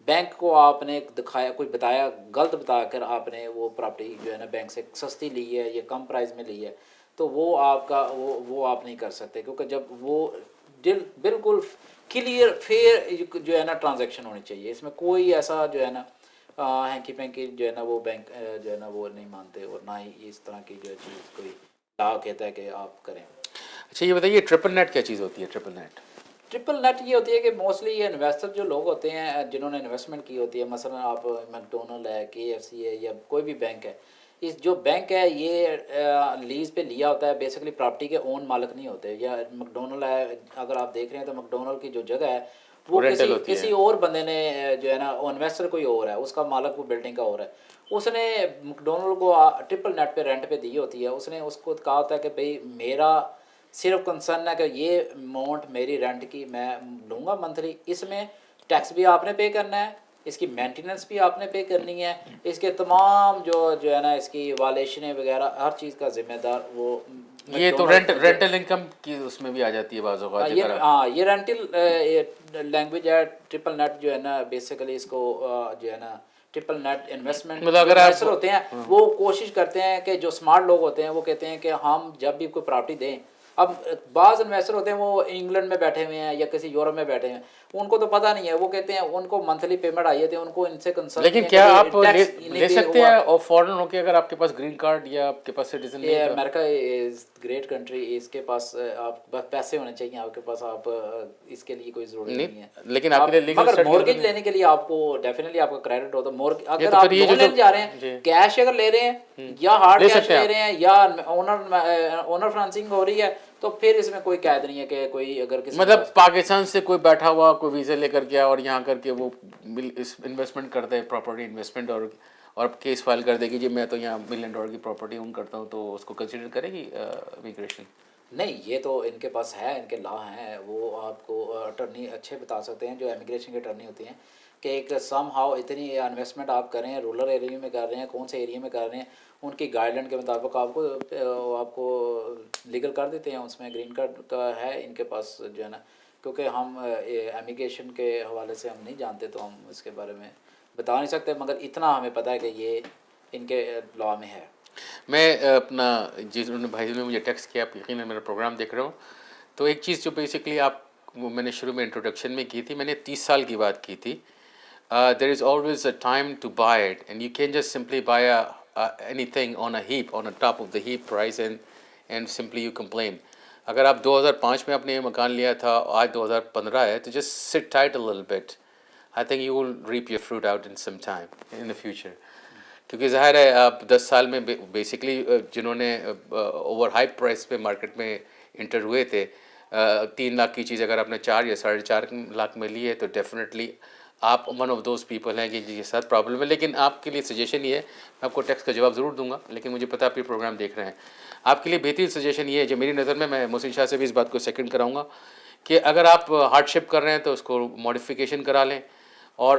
بینک کو آپ نے دکھایا، کوئی بتایا غلط بتا کر آپ نے وہ پراپرٹی جو ہے نا بینک سے سستی لی ہے یا کم پرائز میں لی ہے، تو وہ آپ کا وہ آپ نہیں کر سکتے، کیونکہ جب وہ بالکل کلیئر فیئر جو ہے نا ٹرانزیکشن ہونی چاہیے، اس میں کوئی ایسا جو ہے نا ہینکی پینکی جو ہے نا وہ بینک جو ہے نا وہ نہیں مانتے، اور نہ ہی اس طرح کی جو چیز کوئی لا کہتا ہے کہ آپ کریں۔ اچھا یہ بتائیے ٹرپل نیٹ کیا چیز ہوتی ہے؟ ٹرپل نیٹ ٹرپل نیٹ یہ ہوتی ہے کہ موسٹلی یہ انویسٹر جو لوگ ہوتے ہیں جنہوں نے انویسٹمنٹ کی ہوتی ہے، مثلا آپ میکڈونلڈ ہے، KFC ہے، یا کوئی بھی بینک ہے، اس جو بینک ہے یہ لیز پہ لیا ہوتا ہے، بیسکلی پراپرٹی کے اون مالک نہیں ہوتے۔ یا میکڈونلڈ ہے، اگر آپ دیکھ رہے ہیں تو میکڈونلڈ کی جو جگہ ہے وہ کسی اور بندے نے جو ہے نا انویسٹر کوئی اور ہے، اس کا مالک وہ بلڈنگ کا اور ہے، اس نے میکڈونلڈ کو ٹرپل نیٹ پہ رینٹ پہ دی ہوتی ہے، اس نے اس کو کہا ہوتا ہے کہ بھئی میرا صرف کنسرن ہے کہ یہ اماؤنٹ میری رینٹ کی میں لوں گا منتھلی، اس میں ٹیکس بھی آپ نے پے کرنا ہے، اس کی مینٹیننس بھی آپ نے پے کرنی ہے، اس کے تمام جو ہے نا اس کی والیشنیں وغیرہ ہر چیز کا ذمہ دار وہ۔ یہ تو رینٹل انکم کی اس میں بھی آ جاتی ہے بعض اوقات۔ ہاں یہ رینٹل لینگویج ہے ٹرپل نیٹ جو ہے نا، بیسیکلی اس کو جو ہے نا ٹرپل نیٹ انویسٹمنٹ انویسٹر ہوتے ہیں وہ کوشش کرتے ہیں کہ جو اسمارٹ لوگ ہوتے ہیں وہ کہتے ہیں کہ ہم جب بھی کوئی پراپرٹی دیں، اب بعض انویسٹر ہوتے ہیں وہ انگلینڈ میں بیٹھے ہوئے ہیں یا کسی یورپ میں بیٹھے ہیں، ان کو تو پتہ نہیں ہے، وہ کہتے ہیں ان کو منتھلی پیمنٹ آئی ہے، ان کو ان سے کنسرن۔ لیکن کیا آپ لے سکتے ہیں اور فورن ہو کے اگر آپ کے پاس گرین کارڈ یا آپ کے پاس سٹیزن نہیں ہے؟ امریکہ از گریٹ کنٹری، اس کے پاس آپ بس پیسے ہونے چاہیے آپ کے پاس، آپ اس کے لیے کوئی ضرورت نہیں ہے، لیکن آپ کے لیے مگر مورگیج لینے کے لیے آپ کو ڈیفینیٹلی آپ کا کریڈٹ ہوتا ہے۔ اگر آپ لون لینے جا رہے ہیں، کیش اگر لے رہے ہیں یا ہارڈ کیش لے رہے ہیں یا اونر فنانسنگ ہو رہی ہے، تو پھر اس میں کوئی قید نہیں ہے کہ کوئی اگر کسی مطلب پاکستان سے کوئی بیٹھا ہوا کوئی ویزا لے کر گیا اور یہاں کر کے وہ انویسٹمنٹ کرتا ہے، پراپرٹی انویسٹمنٹ، اور کیس فائل کر دے گی جی میں تو یہاں $1 ملین کی پراپرٹی اون کرتا ہوں، تو اس کو کنسیڈر کرے گی امیگریشن؟ نہیں یہ تو ان کے پاس ہے، ان کے لا ہیں، وہ آپ کو اٹرنی اچھے بتا سکتے ہیں جو امیگریشن کے اٹرنی ہوتی ہیں کہ ایک سم ہاؤ اتنی انویسٹمنٹ آپ کریں، رورل ایریا میں کر رہے ہیں، کون سے ایریا میں کر رہے ہیں، ان کی گائیڈ لائن کے مطابق آپ کو لیگل کر دیتے ہیں، اس میں گرین کارڈ کا ہے ان کے پاس جو ہے نا، کیونکہ ہم امیگریشن کے حوالے سے ہم نہیں جانتے تو ہم اس کے بارے میں بتا نہیں سکتے، مگر اتنا ہمیں پتہ ہے کہ یہ ان کے لا میں ہے۔ میں اپنا جس انہوں نے بھائی نے مجھے ٹیکسٹ کیا، آپ یقیناً میرا پروگرام دیکھ رہا ہوں، تو ایک چیز جو بیسکلی آپ وہ میں نے شروع میں انٹروڈکشن میں کی تھی، میں نے 30 سال کی بات کی تھی. There is always a time to buy it, and you can't just simply buy anything on a heap, on the top of the heap price, and simply you complain. اگر آپ 2005 میں اپنے مکان لیا تھا، آج 2015 ہے، تو just sit tight a little bit. I think you will reap your fruit out in some time in the future. کیونکہ ظاہر ہے آپ 10 سال میں بیسکلی جنہوں نے اوور ہائپ پرائس پہ مارکیٹ میں انٹر ہوئے تھے، 3 لاکھ کی چیز اگر آپ نے 4 یا 4.5 لاکھ میں لی ہے تو ڈیفینیٹلی آپ ون آف دوز پیپل ہیں کہ جن کے ساتھ پرابلم ہے. لیکن آپ کے لیے سجیشن یہ ہے، میں آپ کو ٹیکسٹ کا جواب ضرور دوں گا، لیکن مجھے پتہ آپ یہ پروگرام دیکھ رہے ہیں، آپ کے لیے بہترین سجیشن یہ ہے جو میری نظر میں محسن شاہ سے بھی اس بات کو سیکنڈ کراؤں گا کہ اگر آپ ہارڈ شپ کر رہے ہیں تو اس کو ماڈیفیکیشن کرا لیں اور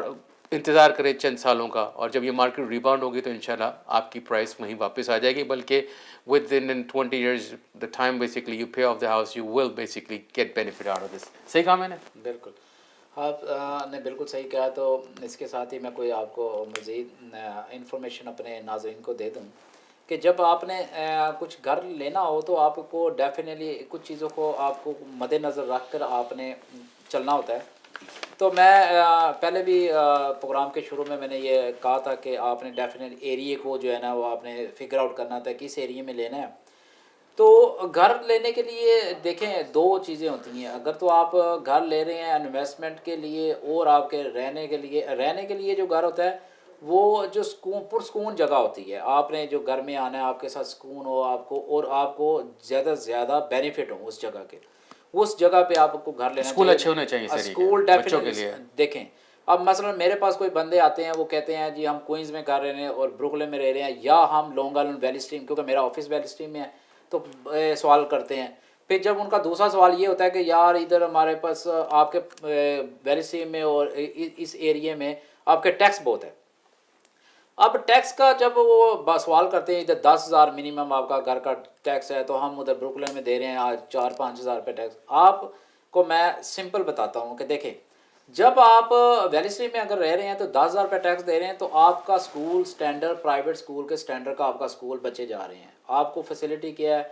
انتظار کریں چند سالوں کا، اور جب یہ مارکیٹ ریباؤنڈ ہوگی تو انشاءاللہ آپ کی پرائس وہیں واپس آ جائے گی، بلکہ with in 20 years the time basically you pay off the house you will basically get benefit out of this. صحیح کہا میں نے؟ بالکل آپ نے بالکل صحیح کہا. تو اس کے ساتھ ہی میں کوئی آپ کو مزید انفارمیشن اپنے ناظرین کو دے دوں کہ جب آپ نے کچھ گھر لینا ہو تو آپ کو ڈیفینیٹلی کچھ چیزوں کو آپ کو مد نظر رکھ کر آپ نے چلنا ہوتا ہے. تو میں پہلے بھی پروگرام کے شروع میں نے یہ کہا تھا کہ آپ نے ڈیفینیٹ ایریے کو جو ہے نا وہ آپ نے فگر آؤٹ کرنا تھا کس ایریے میں لینا ہے. تو گھر لینے کے لیے دیکھیں 2 چیزیں ہوتی ہیں، اگر تو آپ گھر لے رہے ہیں انویسٹمنٹ کے لیے اور آپ کے رہنے کے لیے جو گھر ہوتا ہے وہ جو پرسکون جگہ ہوتی ہے، آپ نے جو گھر میں آنا ہے آپ کے ساتھ سکون ہو آپ کو، اور آپ کو زیادہ سے زیادہ بینیفٹ ہو اس جگہ کے، اس جگہ پہ آپ کو گھر لینا چاہیے. اسکول اچھے ہونے چاہیے اس ایریے اسکول کے بچوں کے لیے. دیکھیں اب مثلا میرے پاس کوئی بندے آتے ہیں وہ کہتے ہیں جی ہم کوئنز میں کر رہے ہیں اور بروکلن میں رہ رہے ہیں، یا ہم لانگ آئلینڈ ویلی اسٹریم، کیونکہ میرا آفس ویلی اسٹریم میں ہے، تو سوال کرتے ہیں. پھر جب ان کا دوسرا سوال یہ ہوتا ہے کہ یار ادھر ہمارے پاس آپ کے ویلی اسٹریم میں اور اس ایریے میں آپ کے ٹیکس بہت ہے. اب ٹیکس کا جب وہ سوال کرتے ہیں ادھر 10,000 منیمم آپ کا گھر کا ٹیکس ہے، تو ہم ادھر بروکلن میں دے رہے ہیں آج 4-5 ہزار روپے ٹیکس. آپ کو میں سمپل بتاتا ہوں کہ دیکھیں جب آپ ویلی اسٹریم میں اگر رہ رہے ہیں تو 10,000 روپے ٹیکس دے رہے ہیں، تو آپ کا اسکول سٹینڈرڈ پرائیویٹ اسکول کے سٹینڈرڈ کا آپ کا اسکول بچے جا رہے ہیں. آپ کو فیسلٹی کیا ہے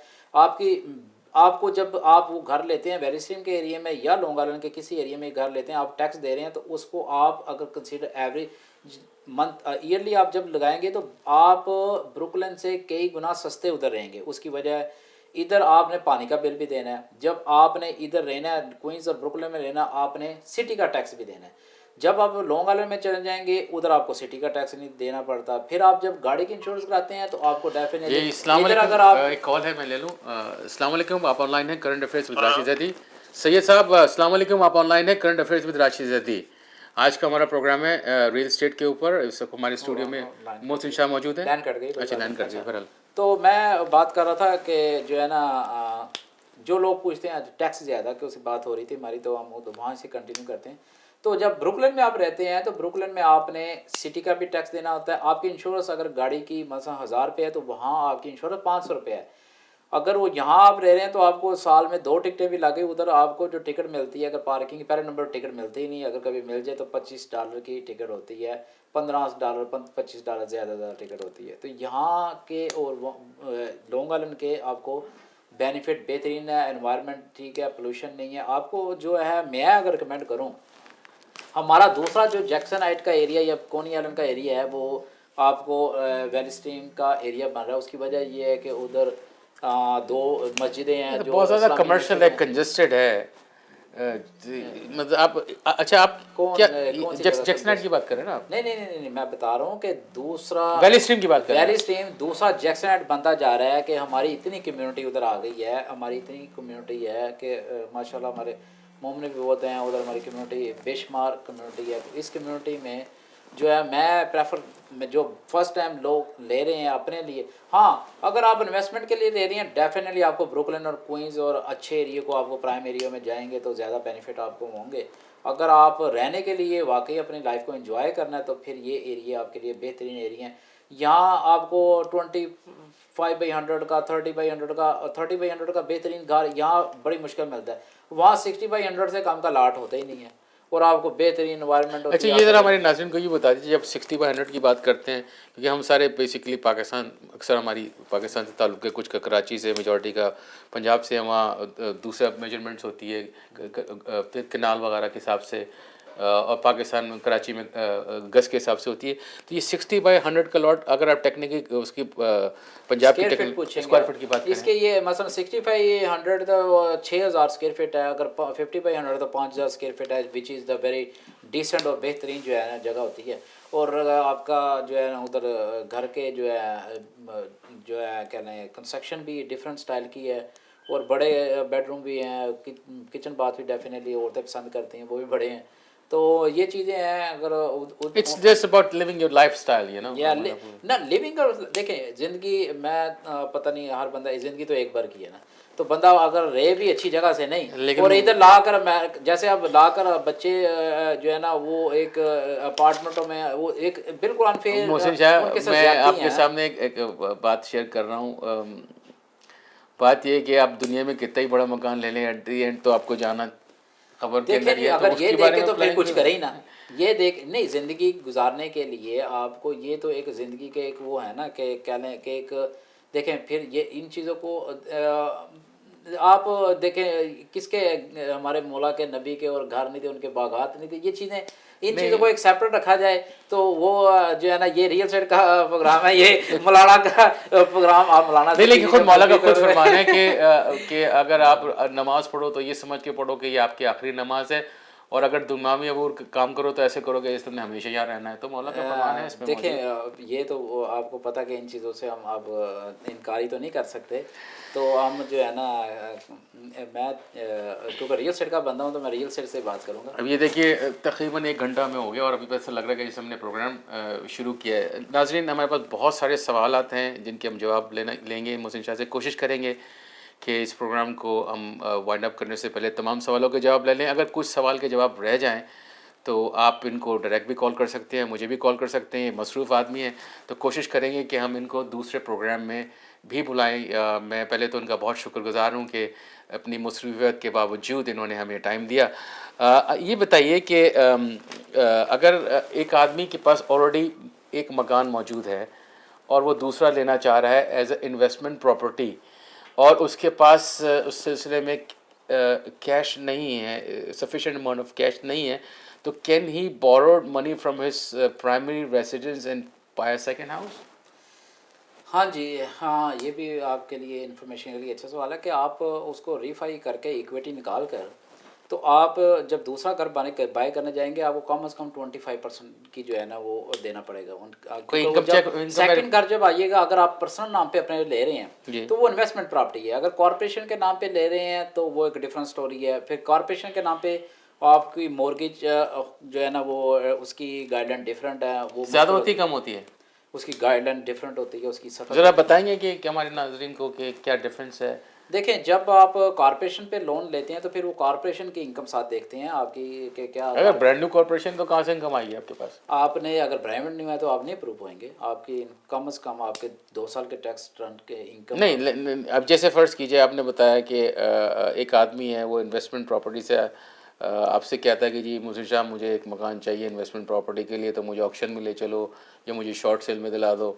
آپ کو جب آپ وہ گھر لیتے ہیں ویلی اسٹریم کے ایریے میں یا لانگ آئلینڈ کے کسی ایریے میں گھر لیتے ہیں، آپ ٹیکس دے رہے ہیں، تو اس کو آپ اگر کنسیڈر ایوریج منتھ ایئرلی آپ جب لگائیں گے تو آپ بروکلن سے کئی گنا سستے ادھر رہیں گے. اس کی وجہ ہے ادھر آپ نے پانی کا بل بھی دینا ہے، جب آپ نے ادھر رہنا ہے کوئنز اور بروکلن میں رہنا آپ نے سٹی کا ٹیکس بھی دینا ہے. جب آپ لانگ آئلینڈ میں چلے جائیں گے ادھر آپ کو سٹی کا ٹیکس نہیں دینا پڑتا. پھر آپ جب گاڑی کی انشورنس کراتے ہیں تو آپ کو ڈیفینیٹلی السلام ادھر علیکم، اگر آپ ایک کال ہے میں لے لوں. السلام علیکم، آپ آن لائن ہیں current affairs with Rashid Zaidi. Syed صاحب السلام علیکم، آپ آن لائن ہیں current affairs with Rashid Zaidi. آج کا ہمارا پروگرام ہے ریل اسٹیٹ کے اوپر. اس وقت ہمارے اسٹوڈیو میں محسن شاہ موجود ہیں. لائن کٹ گئی. اچھا لائن کٹ گئی. بہرحال تو میں بات کر رہا تھا کہ جو ہے نا جو لوگ پوچھتے ہیں ٹیکس زیادہ کہ اس سے بات ہو رہی تھی ہماری، تو ہم وہاں سے کنٹینیو کرتے ہیں. تو جب بروکلن میں آپ رہتے ہیں تو بروکلن میں آپ نے سٹی کا بھی ٹیکس دینا ہوتا ہے. آپ کی انشورنس اگر گاڑی کی مثلا 1,000 روپے ہے تو وہاں آپ کی انشورنس 500 روپے ہے. اگر وہ یہاں آپ رہ رہے ہیں تو آپ کو سال میں 2 ٹکٹیں بھی لگے. ادھر آپ کو جو ٹکٹ ملتی ہے اگر پارکنگ کی پہلے نمبر ٹکٹ ملتی ہی نہیں، اگر کبھی مل جائے تو $25 کی ٹکٹ ہوتی ہے، $15 $25 زیادہ ٹکٹ ہوتی ہے. تو یہاں کے اور لانگ آئلینڈ کے آپ کو بینیفٹ بہترین ہے. انوائرمنٹ ٹھیک ہے، پولوشن نہیں ہے. آپ کو جو ہے میں اگر ریکمینڈ کروں، ہمارا دوسرا جو جیکسن آئٹ کا ایریا یا کونی آئلینڈ کا ایریا ہے وہ آپ کو ویلی اسٹریم کا ایریا بن رہا ہے. اس کی وجہ یہ ہے کہ ادھر 2 مسجدیں ہیں جو بہت زیادہ کمرشل ہے، کنجسٹڈ ہے. مطلب آپ اچھا آپ کیا جیکسن آئٹ کی بات کر رہے ہیں نا آپ؟ نہیں میں بتا رہا ہوں کہ دوسرا ویلی اسٹریم کی بات کر رہے ہیں. ویلی اسٹریم دوسرا جیکسن آئٹ بنتا جا رہا ہے کہ ہماری اتنی کمیونٹی ادھر آ گئی ہے، ہماری اتنی کمیونٹی ہے کہ ماشاء اللہ ہمارے مومن بھی بہت ہیں ادھر. ہماری کمیونٹی بے شمار کمیونٹی ہے. اس کمیونٹی میں جو ہے میں پریفر جو فرسٹ ٹائم لوگ لے رہے ہیں اپنے لیے، ہاں اگر آپ انویسٹمنٹ کے لیے لے رہے ہیں ڈیفینیٹلی آپ کو بروکلن اور کوئنز اور اچھے ایریے کو آپ کو پرائم ایریا میں جائیں گے تو زیادہ بینیفٹ آپ کو ہوں گے. اگر آپ رہنے کے لیے واقعی اپنی لائف کو انجوائے کرنا ہے تو پھر یہ ایریا آپ کے لیے بہترین ایریا ہیں. یہاں آپ کو 25/100 کا 30/100 کا 30/100 کا بہترین گھر یہاں بڑی مشکل ملتا ہے. وہاں 60/100 سے کم کا لاٹ ہوتا ہی نہیں ہے اور آپ کو بہترین انوائرمنٹ ہوتی اچھا ہے. یہ ذرا ہمارے ناظرین کو یہ بتا دیجیے جب 60/100 کی بات کرتے ہیں کیونکہ ہم سارے بیسیکلی پاکستان اکثر ہماری پاکستان سے تعلق ہے، کچھ کا کراچی سے میجورٹی کا، پنجاب سے وہاں دوسرا میجرمنٹس ہوتی ہے کنال وغیرہ کے حساب سے، اور پاکستان میں کراچی میں گز کے حساب سے ہوتی ہے. تو یہ 60/100 کا لاٹ اگر آپ ٹیکنیکلی اس کی پنجاب کی اسکوائر فٹ کی بات اس کے کریں، یہ مثلا 65/100 تو 6,000 اسکوائر فٹ ہے، اگر 50/100 تو 5,000 اسکوائر فٹ ہے، وچ از دا ویری ڈیسنٹ اور بہترین جو ہے نا جگہ ہوتی ہے. اور آپ کا جو ہے نا ادھر گھر کے جو ہے کیا نا کنسٹرکشن بھی ڈفرینٹ اسٹائل کی ہے اور بڑے بیڈ روم بھی ہیں، کچن باتھ بھی ڈیفینیٹلی عورتیں پسند کرتی ہیں، وہ بھی بڑے ہیں. تو یہ چیزیں ہیں. اگر it's just about living your lifestyle یا نہ لیونگ کا دیکھیں زندگی میں پتہ نہیں ہر بندہ زندگی تو ایک بار کی ہے نا، تو بندہ اگر رہے بھی اچھی جگہ سے نہیں اور ادھر لا کر جیسے اب لا کر بچے جو ہے نا وہ ایک اپارٹمنٹوں میں وہ ایک بالکل انفیئر محسن شاہ میں آپ کے سامنے ایک بات شیئر کر رہا ہوں. بات یہ ہے کہ آپ دنیا میں کتنا ہی بڑا مکان لے لیں ایٹ دی اینڈ تو آپ کو جانا خبر کے اندر ہی ہے. اگر یہ دیکھیں تو پھر کچھ کرے ہی نا. یہ دیکھ نہیں زندگی گزارنے کے لیے آپ کو یہ تو ایک زندگی کے ایک وہ ہے نا کہ کہہ لیں کہ ایک دیکھیں پھر یہ ان چیزوں کو آپ دیکھیں کس کے ہمارے مولا کے نبی کے اور گھر نہیں تھے ان کے باغات نہیں تھے. یہ چیزیں ان چیزوں کو ایک سیپریٹ رکھا جائے تو وہ جو ہے نا یہ ریئل اسٹیٹ کا پروگرام ہے، یہ مولانا کا پروگرام آپ مولانا نہیں، لیکن خود مولا کا خود فرمانا ہے کہ اگر آپ نماز پڑھو تو یہ سمجھ کے پڑھو کہ یہ آپ کی آخری نماز ہے، اور اگر دنیاوی امور کام کرو تو ایسے کرو کہ اس نے ہمیشہ یہاں رہنا ہے. تو مولا کا فرمان ہے اس میں. دیکھیں یہ تو آپ کو پتہ کہ ان چیزوں سے ہم اب انکاری تو نہیں کر سکتے. تو ہم جو ہے نا میں کیونکہ ریئل اسٹیٹ کا بندہ ہوں تو میں ریئل اسٹیٹ سے بات کروں گا. اب یہ دیکھیے تقریباً 1 گھنٹہ میں ہو گیا اور ابھی تو ایسا لگ رہا ہے کہ جیسے ہم نے پروگرام شروع کیا ہے. ناظرین ہمارے پاس بہت سارے سوالات ہیں جن کے ہم جواب لیں گے. محسن شاہ سے کوشش کریں گے کہ اس پروگرام کو ہم وائنڈ اپ کرنے سے پہلے تمام سوالوں کے جواب لے لیں. اگر کچھ سوال کے جواب رہ جائیں تو آپ ان کو ڈائریکٹ بھی کال کر سکتے ہیں، مجھے بھی کال کر سکتے ہیں. مصروف آدمی ہیں تو کوشش کریں گے کہ ہم ان کو دوسرے پروگرام میں بھی بلائیں. میں پہلے تو ان کا بہت شکر گزار ہوں کہ اپنی مصروفیت کے باوجود انہوں نے ہمیں ٹائم دیا. یہ بتائیے کہ اگر ایک آدمی کے پاس آلریڈی ایک مکان موجود ہے اور وہ دوسرا لینا چاہ رہا ہے ایز اے انویسٹمنٹ پراپرٹی، اور اس کے پاس اس سلسلے میں کیش نہیں ہے، سفیشینٹ اماؤنٹ آف کیش نہیں ہے، تو can he borrowed money from his primary residence and by a second house? ہاں جی ہاں، یہ بھی آپ کے لیے انفارمیشن کے لیے اچھا سوال ہے کہ آپ اس کو ریفائی کر کے ایکویٹی نکال کر تو آپ جب دوسرا گھر بائی کرنے جائیں گے آپ کو کم از کم 25% کی جو ہے نا وہ دینا پڑے گا. سیکنڈ گھر جب آئیے گا اگر آپ پرسنل نام پہ اپنے لے رہے ہیں تو وہ انویسٹمنٹ پراپرٹی ہے. اگر کارپوریشن کے نام پہ لے رہے ہیں تو وہ ایک ڈفرینٹ سٹوری ہے. پھر کارپوریشن کے نام پہ آپ کی مورگیج جو ہے نا وہ اس کی گائیڈ لائن ڈفرینٹ ہے. وہ زیادہ ہوتی کم ہوتی ہے؟ اس کی گائیڈ لائن ڈفرینٹ ہوتی ہے. اس کی سفر ذرا بتائیں گے کہ ہمارے ناظرین کو کہ کیا ڈفرینس ہے؟ دیکھیں جب آپ کارپوریشن پہ لون لیتے ہیں تو پھر وہ کارپوریشن کی انکم ساتھ دیکھتے ہیں آپ کی کہ کیا. اگر برانڈ نیو کارپوریشن تو کہاں سے انکم آئی ہے آپ کے پاس؟ آپ نے اگر برانڈ نیو ہے تو آپ نہیں اپروو ہوئیں گے. آپ کی کم از کم آپ کے 2 سال کے ٹیکس ریٹرن کے انکم نہیں. اب جیسے فرض کیجئے آپ نے بتایا کہ ایک آدمی ہے وہ انویسٹمنٹ پراپرٹی سے آپ سے کہتا ہے کہ جی محسن شاہ مجھے ایک مکان چاہیے انویسٹمنٹ پراپرٹی کے لیے، تو مجھے آکشن میں لے چلو یا مجھے شارٹ سیل میں دلا دو،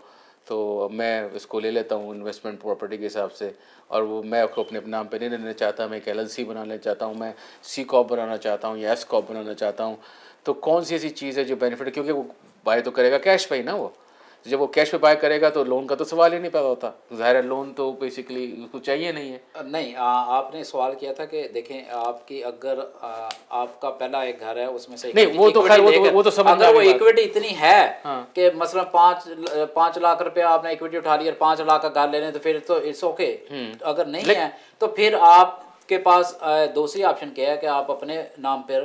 تو میں اس کو لے لیتا ہوں انویسٹمنٹ پراپرٹی کے حساب سے. اور وہ میں کو اپنے نام پہ نہیں لینا چاہتا، میں ایک LLC بنانا چاہتا ہوں، میں C Corp بنانا چاہتا ہوں یا ایس Corp بنانا چاہتا ہوں. تو کون سی ایسی چیز ہے جو بینیفٹ ہے؟ کیونکہ وہ بائی تو کرے گا کیش پہ ہی نا. وہ جب وہ کیش پہ بائی کرے گا تو لون کا تو سوال ہی نہیں پیدا ہوتا. ظاہر ہے لون تو بیسیکلی اس کو چاہیے نہیں ہے. نہیں آپ نے سوال کیا تھا کہ دیکھیں آپ کی اگر آپ کا پہلا ایک گھر ہے اس میں سے نہیں وہ تو خیر وہ تو سمجھ اگر وہ ایکویٹی اتنی ہے کہ مثلا 5 لاکھ روپے آپ نے ایکویٹی اٹھا لی اور 5 لاکھ کا گھر لے لیں تو پھر تو اٹس اوکے. اگر نہیں ہے تو پھر آپ کے پاس دوسری آپشن کیا ہے کہ آپ اپنے نام پر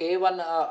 K1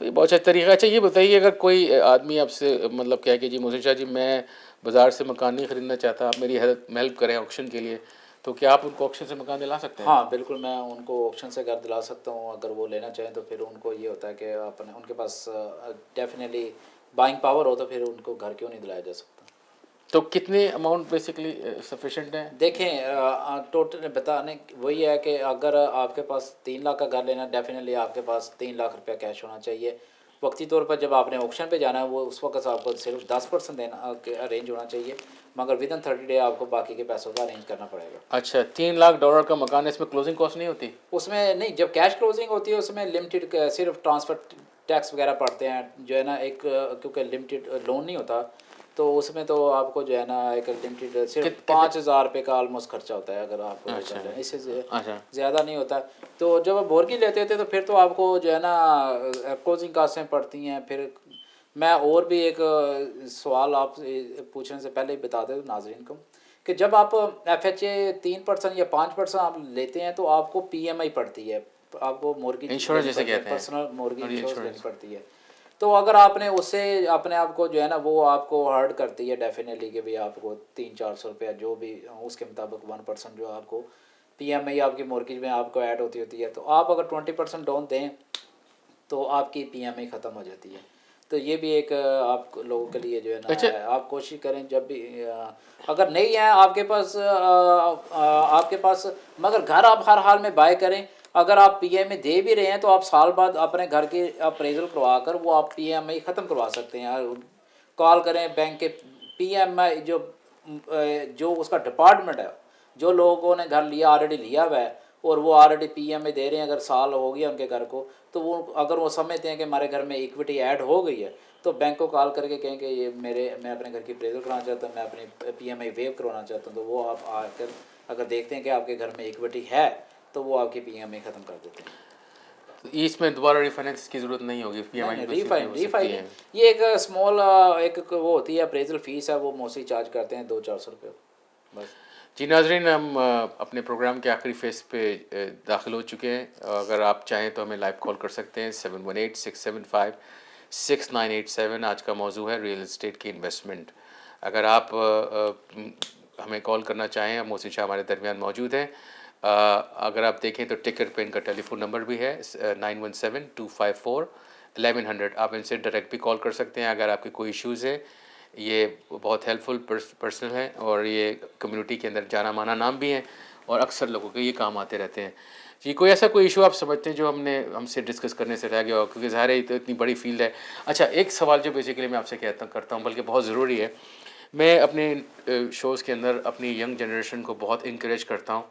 تو یہ بہت اچھا طریقہ ہے. اچھا یہ بتائیے اگر کوئی آدمی آپ سے مطلب کہہ کہ جی محسن شاہ جی میں بازار سے مکان نہیں خریدنا چاہتا, آپ میری ہیلپ کریں آکشن کے لیے, تو کیا آپ ان کو آکشن سے مکان دلا سکتے ہیں؟ ہاں بالکل, میں ان کو آپشن سے گھر دلا سکتا ہوں. اگر وہ لینا چاہیں تو پھر ان کو یہ ہوتا ہے کہ اپنے ان کے پاس ڈیفینیٹلی بائنگ پاور ہو تو پھر ان کو گھر کیوں نہیں دلایا جا سکتا. تو کتنے اماؤنٹ بیسکلی سفیشینٹ ہیں؟ دیکھیں ٹوٹل بتانے وہی ہے کہ اگر آپ کے پاس 3 لاکھ کا گھر لینا, ڈیفینیٹلی آپ کے پاس 3 لاکھ روپیہ کیش ہونا چاہیے. وقتی طور پر جب آپ نے آکشن پہ جانا ہے وہ اس وقت آپ کو صرف 10% دینا ارینج ہونا چاہیے, مگر ودن 30 ڈے آپ کو باقی کے پیسوں کا ارینج کرنا پڑے گا. اچھا $3 لاکھ کا مکان ہے, اس میں کلوزنگ کاسٹ نہیں ہوتی؟ اس میں نہیں, جب کیش کلوزنگ ہوتی ہے اس میں لمیٹڈ صرف ٹرانسفر ٹیکس وغیرہ پڑتے ہیں جو ہے نا, ایک کیونکہ لمیٹڈ لون نہیں ہوتا تو اس میں تو آپ کو جو ہے نا ایک لمیٹڈ صرف 5,000 روپے کا آلموسٹ خرچہ ہوتا ہے اگر آپ کر لیں, اس سے زیادہ نہیں ہوتا. تو جب آپ مورگیج لیتے تھے تو پھر تو آپ کو جو ہے نا کلوزنگ کاسٹیں پڑتی ہیں. پھر میں اور بھی ایک سوال آپ پوچھنے سے پہلے ہی بتا دیں ناظرین کو کہ جب آپ ایف ایچ اے 3% یا 5% آپ لیتے ہیں تو آپ کو پی ایم آئی پڑتی ہے, آپ کو مورگیج انشورنس جیسے کہتے ہیں, پرسنل مورگیج انشورنس لینی پڑتی ہے. تو اگر آپ نے اس سے اپنے آپ کو جو ہے نا وہ آپ کو ہرٹ کرتی ہے ڈیفینیٹلی کہ بھئی آپ کو 300-400 روپیہ جو بھی اس کے مطابق 1% جو آپ کو پی ایم آئی آپ کی مورگیج میں آپ کو ایڈ ہوتی ہے. تو آپ اگر 20% ڈاؤن دیں تو آپ کی پی ایم آئی ختم ہو جاتی ہے. تو یہ بھی ایک آپ لوگوں کے لیے جو ہے نا آپ کوشش کریں جب بھی اگر نہیں ہے آپ کے پاس مگر گھر آپ ہر حال میں بائی کریں. اگر آپ پی ایم آئی دے بھی رہے ہیں تو آپ سال بعد اپنے گھر کی اپریزل کروا کر وہ آپ پی ایم آئی ختم کروا سکتے ہیں. کال کریں بینک کے پی ایم آئی جو اس کا ڈپارٹمنٹ ہے, جو لوگوں نے گھر لیا آلریڈی لیا ہوا ہے اور وہ آلریڈی پی ایم آئی دے رہے ہیں, اگر سال ہو گیا ان کے گھر کو تو وہ اگر وہ سمجھتے ہیں کہ ہمارے گھر میں ایکویٹی ایڈ ہو گئی ہے تو بینک کو کال کر کے کہیں کہ یہ میں اپنے گھر کی اپریزل کرانا چاہتا ہوں, میں اپنی پی ایم آئی ویو کروانا چاہتا ہوں. تو وہ آپ آ کر اگر دیکھتے ہیں کہ آپ کے گھر میں ایکویٹی ہے تو وہ آپ کی پی ایم آئی ختم کر دیتے ہیں. اس میں دوبارہ ریفائننس کی ضرورت نہیں ہوگی, پی ایم آئی ریفائننگ یہ ایک اسمال ایک وہ ہوتی ہے اپریزل فیس ہے, وہ موسٹلی چارج کرتے ہیں 200-400 روپے بس. جی ناظرین, ہم اپنے پروگرام کے آخری فیز پہ داخل ہو چکے ہیں. اگر آپ چاہیں تو ہمیں لائیو کال کر سکتے ہیں 718-675-6987. آج کا موضوع ہے ریئل اسٹیٹ کی انویسٹمنٹ. اگر آپ ہمیں کال کرنا چاہیں, محسن شاہ ہمارے درمیان موجود ہیں. اگر آپ دیکھیں تو ٹکٹ پہ ان کا ٹیلی فون نمبر بھی ہے 9172541100. آپ ان سے ڈائریکٹ بھی کال کر سکتے ہیں اگر آپ کے کوئی ایشوز ہیں. یہ بہت ہیلپ فل پرسنل ہیں اور یہ کمیونٹی کے اندر جانا مانا نام بھی ہیں اور اکثر لوگوں کے یہ کام آتے رہتے ہیں. جی کوئی ایسا کوئی ایشو آپ سمجھتے ہیں جو ہم سے ڈسکس کرنے سے رہ گیا ہو, کیونکہ ظاہر ہے تو اتنی بڑی فیلڈ ہے. اچھا ایک سوال جو بیسیکلی میں آپ سے کرتا ہوں بلکہ بہت ضروری ہے, میں اپنے شوز کے اندر اپنی ینگ جنریشن کو بہت انکریج کرتا ہوں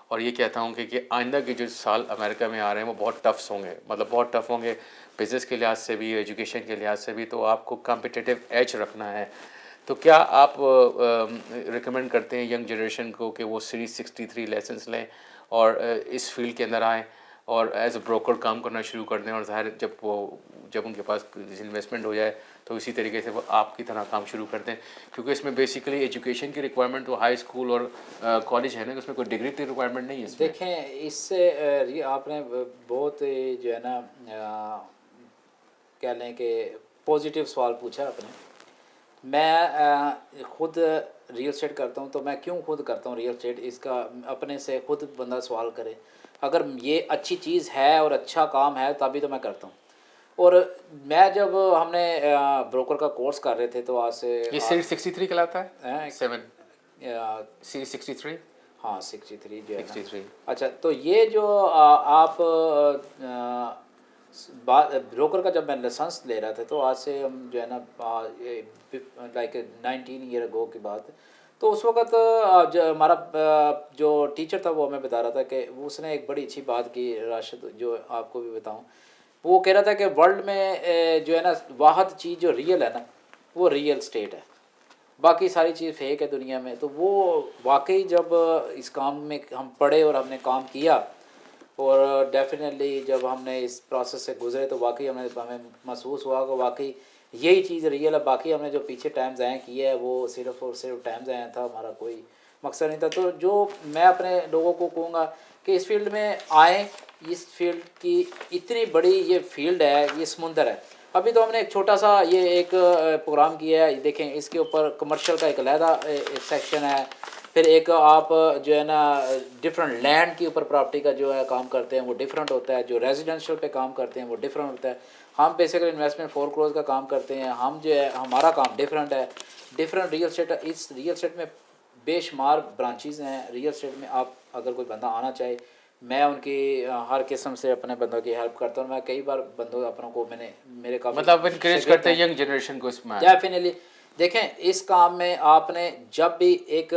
اور یہ کہتا ہوں کہ آئندہ کے جو سال امریکہ میں آ رہے ہیں وہ بہت ٹفس ہوں گے, مطلب بہت ٹف ہوں گے بزنس کے لحاظ سے بھی, ایجوکیشن کے لحاظ سے بھی. تو آپ کو کمپٹیٹیو ایج رکھنا ہے. تو کیا آپ ریکمینڈ کرتے ہیں ینگ جنریشن کو کہ وہ سیریز 63 لائسنس لیں اور اس فیلڈ کے اندر آئیں اور ایز اے بروکر کام کرنا شروع کر دیں, اور ظاہر جب ان کے پاس انویسٹمنٹ ہو جائے تو اسی طریقے سے وہ آپ کی طرح کام شروع کر دیں, کیونکہ اس میں بیسیکلی ایجوکیشن کی ریکوائرمنٹ تو ہائی اسکول اور کالج ہے نا, اس میں کوئی ڈگری کی ریکوائرمنٹ نہیں ہے. اس میں دیکھیں اس سے آپ نے بہت جو ہے نا کہہ لیں کہ پازیٹیو سوال پوچھا آپ نے. میں خود ریئل اسٹیٹ کرتا ہوں, تو میں کیوں خود کرتا ہوں ریئل اسٹیٹ, اس کا اپنے سے خود بندہ سوال کرے. اگر یہ اچھی چیز ہے اور اچھا کام ہے تبھی تو میں کرتا ہوں. اور میں جب ہم نے بروکر کا کورس کر رہے تھے تو آج سے یہ سیریز 63 کہلاتا ہے, 7 سیریز 63. ہاں 63 جو ہے نا. 63. اچھا تو یہ جو آپ بروکر کا جب میں لائسنس لے رہا تھا تو آج سے ہم جو ہے نا لائک 19 ایئر اگو کی بات, تو اس وقت ہمارا جو ٹیچر تھا وہ ہمیں بتا رہا تھا کہ اس نے ایک بڑی اچھی بات کی, راشد, جو آپ کو بھی بتاؤں. وہ کہہ رہا تھا کہ ورلڈ میں جو ہے نا واحد چیز جو ریئل ہے نا وہ ریئل اسٹیٹ ہے, باقی ساری چیز فیک ہے دنیا میں. تو وہ واقعی جب اس کام میں ہم پڑھے اور ہم نے کام کیا اور ڈیفینیٹلی جب ہم نے اس پروسیس سے گزرے تو واقعی ہمیں محسوس ہوا کہ واقعی یہی چیز ریئل ہے. باقی ہم نے جو پیچھے ٹائم ضائع کیا ہے وہ صرف اور صرف ٹائم ضائع تھا, ہمارا کوئی مقصد نہیں تھا. تو جو میں اپنے لوگوں کو کہوں گا کہ اس فیلڈ میں آئیں. اس فیلڈ کی اتنی بڑی یہ فیلڈ ہے, یہ سمندر ہے. ابھی تو ہم نے ایک چھوٹا سا یہ ایک پروگرام کیا ہے, دیکھیں اس کے اوپر کمرشل کا ایک علیحدہ ایک سیکشن ہے. پھر ایک آپ جو ہے نا ڈفرینٹ لینڈ کے اوپر پراپرٹی کا جو ہے کام کرتے ہیں وہ ڈفرینٹ ہوتا ہے. جو ریزیڈینشیل پہ کام کرتے ہیں وہ ڈفرینٹ ہوتا ہے. ہم بیسیکلی انویسٹمنٹ فور کروز کا کام کرتے ہیں. ہم جو ہے ہمارا کام ڈفرینٹ ہے. ڈفرینٹ ریئل اسٹیٹ, اس ریئل اسٹیٹ میں بے شمار برانچیز ہیں. ریئل اسٹیٹ میں آپ اگر کوئی بندہ آنا چاہے, میں ان کی ہر قسم سے اپنے بندوں کی ہیلپ کرتا ہوں. میں کئی بار بندوں اپنوں کو میں نے میرے کافی مطلب انکریج کرتے ہیں ینگ جنریشن کو اس میں. ڈیفینیٹلی. دیکھیں اس کام میں آپ نے جب بھی ایک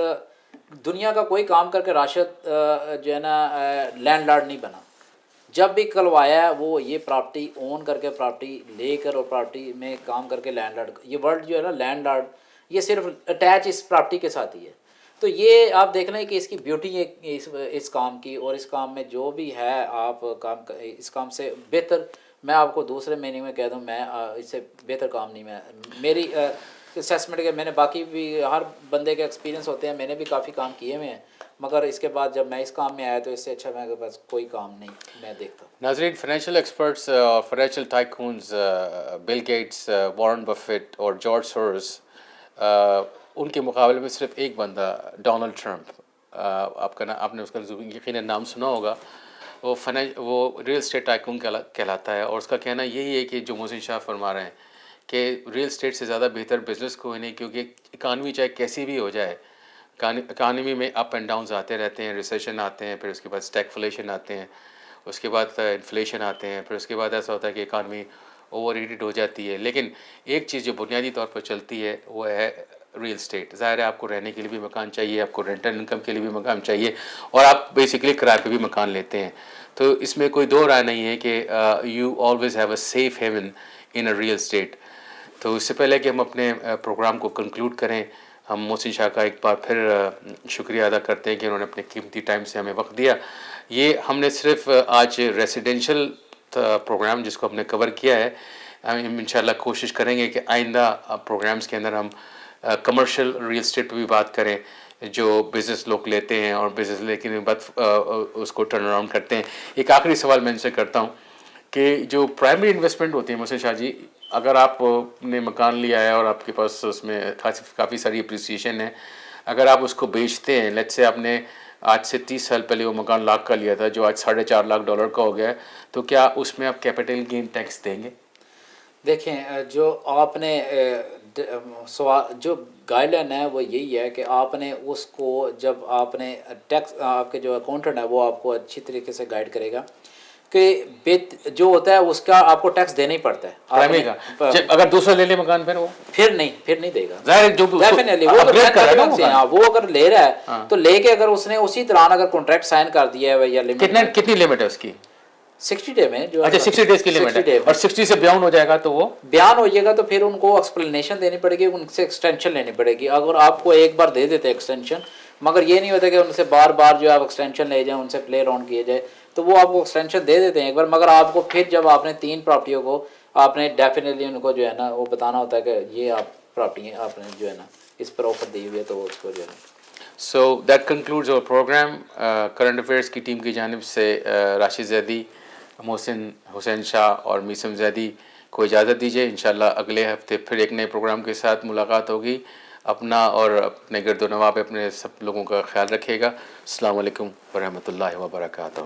دنیا کا کوئی کام کر کے راشد جو ہے نا لینڈ لارڈ نہیں بنا. جب بھی کلوایا ہے وہ یہ پراپرٹی اون کر کے, پراپرٹی لے کر اور پراپرٹی میں کام کر کے لینڈ لارڈ. یہ ورڈ جو ہے نا لینڈ لارڈ, یہ صرف اٹیچ اس پراپرٹی کے ساتھ ہی ہے. تو یہ آپ دیکھ لیں کہ اس کی بیوٹی ہے اس کام کی. اور اس کام میں جو بھی ہے آپ کام اس کام سے بہتر میں آپ کو دوسرے مہینے میں کہہ دوں, میں اس سے بہتر کام نہیں. میں میری اسیسمنٹ کے میں نے باقی بھی ہر بندے کے ایکسپیرینس ہوتے ہیں, میں نے بھی کافی کام کیے ہوئے ہیں, مگر اس کے بعد جب میں اس کام میں آیا تو اس سے اچھا میں بس کوئی کام نہیں میں دیکھتا ہوں. ناظرین, فائنینشیل ایکسپرٹس اور financial tycoons Bill Gates, Warren Buffett اور جارج سورس, ان کے مقابلے میں صرف ایک بندہ ڈونلڈ ٹرمپ, آپ نے اس کا یقیناً نام سنا ہوگا. وہ ریئل اسٹیٹ ٹائکون کہلاتا ہے. اور اس کا کہنا یہی ہے کہ جو محسن شاہ فرما رہے ہیں کہ ریئل اسٹیٹ سے زیادہ بہتر بزنس کوئی نہیں, کیونکہ اکانومی چاہے کیسی بھی ہو جائے, اکانومی میں اپ اینڈ ڈاؤنز آتے رہتے ہیں, ریسیشن آتے ہیں, پھر اس کے بعد اسٹیگفلیشن آتے ہیں, اس کے بعد انفلیشن آتے ہیں, پھر اس کے بعد ایسا ہوتا ہے کہ اکانومی اوور ہیٹڈ ہو جاتی ہے. لیکن ایک چیز جو بنیادی طور پر چلتی ہے وہ ہے ریئل اسٹیٹ. ظاہر ہے آپ کو رہنے کے لیے بھی مکان چاہیے, آپ کو رینٹل انکم کے لیے بھی مکان چاہیے, اور آپ بیسیکلی کرائے پہ بھی مکان لیتے ہیں. تو اس میں کوئی دو رائے نہیں ہے کہ you always have a safe haven in a real estate. تو اس سے پہلے کہ ہم اپنے پروگرام کو کنکلوڈ کریں, ہم محسن شاہ کا ایک بار پھر شکریہ ادا کرتے ہیں کہ انہوں نے اپنے قیمتی ٹائم سے ہمیں وقت دیا. یہ ہم نے صرف آج ریسیڈینشیل پروگرام جس کو ہم نے کور کیا ہے, ہم انشاءاللہ کوشش کریں گے کہ آئندہ پروگرامز کے اندر ہم کمرشل ریئل اسٹیٹ پہ بھی بات کریں, جو بزنس لوگ لیتے ہیں اور بزنس لے کے بعد اس کو ٹرن اراؤنڈ کرتے ہیں. ایک آخری سوال میں ان سے کرتا ہوں کہ جو پرائمری انویسٹمنٹ ہوتی ہے محسن شاہ جی, اگر آپ نے مکان لیا ہے اور آپ کے پاس اس میں کافی ساری اپریسیشن ہے, اگر آپ اس کو بیچتے ہیں, لیٹس سے آپ نے آج سے 30 سال پہلے وہ مکان لاکھ کا لیا تھا جو آج $4.5 لاکھ کا ہو گیا ہے, تو کیا اس میں آپ کیپٹل گین ٹیکس دیں گے؟ دیکھیں جو آپ نے جو گائیڈ لائن ہے وہ یہی ہے کہ آپ نے اس کو جب آپ نے ٹیکس, آپ کے جو اکاؤنٹنٹ ہے وہ آپ کو اچھی طریقے سے گائیڈ کرے گا کہ جو ہوتا ہے اس کا آپ کو ٹیکس دینا ہی پڑتا ہے. پرائمری کا اگر دوسرا لے لے مکان پھر نہیں دے گا. ڈیفینیٹلی وہ اگر لے رہا ہے تو لے کے اگر اس نے اسی طرح اگر کانٹریکٹ سائن کر دیا ہے یا کتنی لمٹ ہے اس کی؟ 60 ڈے میں جو اچھا 60 ڈیز کی لمٹ ہے, اور 60 سے بیان ہو جائے گا تو وہ بیان ہو جائے گا تو پھر ان کو ایکسپلینیشن دینی پڑے گی, ان سے ایکسٹینشن لینی پڑے گی. اگر آپ کو ایک بار دے دیتے ایکسٹینشن, مگر یہ نہیں ہوتا کہ ان سے بار بار جو آپ ایکسٹینشن لے جائیں, ان سے پلے راؤنڈ کیے جائے, تو وہ آپ کو ایکسٹینشن دے دیتے ہیں ایک بار, مگر آپ کو پھر جب آپ نے 3 پراپرٹیوں کو آپ نے ڈیفینیٹلی ان کو جو ہے نا وہ بتانا ہوتا ہے کہ یہ آپ پراپرٹی آپ نے جو ہے نا اس پر آفر دی ہوئی ہے, تو اس کو جو ہے نا. سو دیٹ کنکلوڈز اور پروگرام. کرنٹ افیئرس کی ٹیم کی جانب سے راشد زیدی, محسن حسین شاہ اور میثم زیدی کو اجازت دیجیے. انشاءاللہ اگلے ہفتے پھر ایک نئے پروگرام کے ساتھ ملاقات ہوگی. اپنا اور اپنے گرد و نواح پہ اپنے سب لوگوں کا خیال رکھیے گا. السلام علیکم ورحمۃ اللہ وبرکاتہ.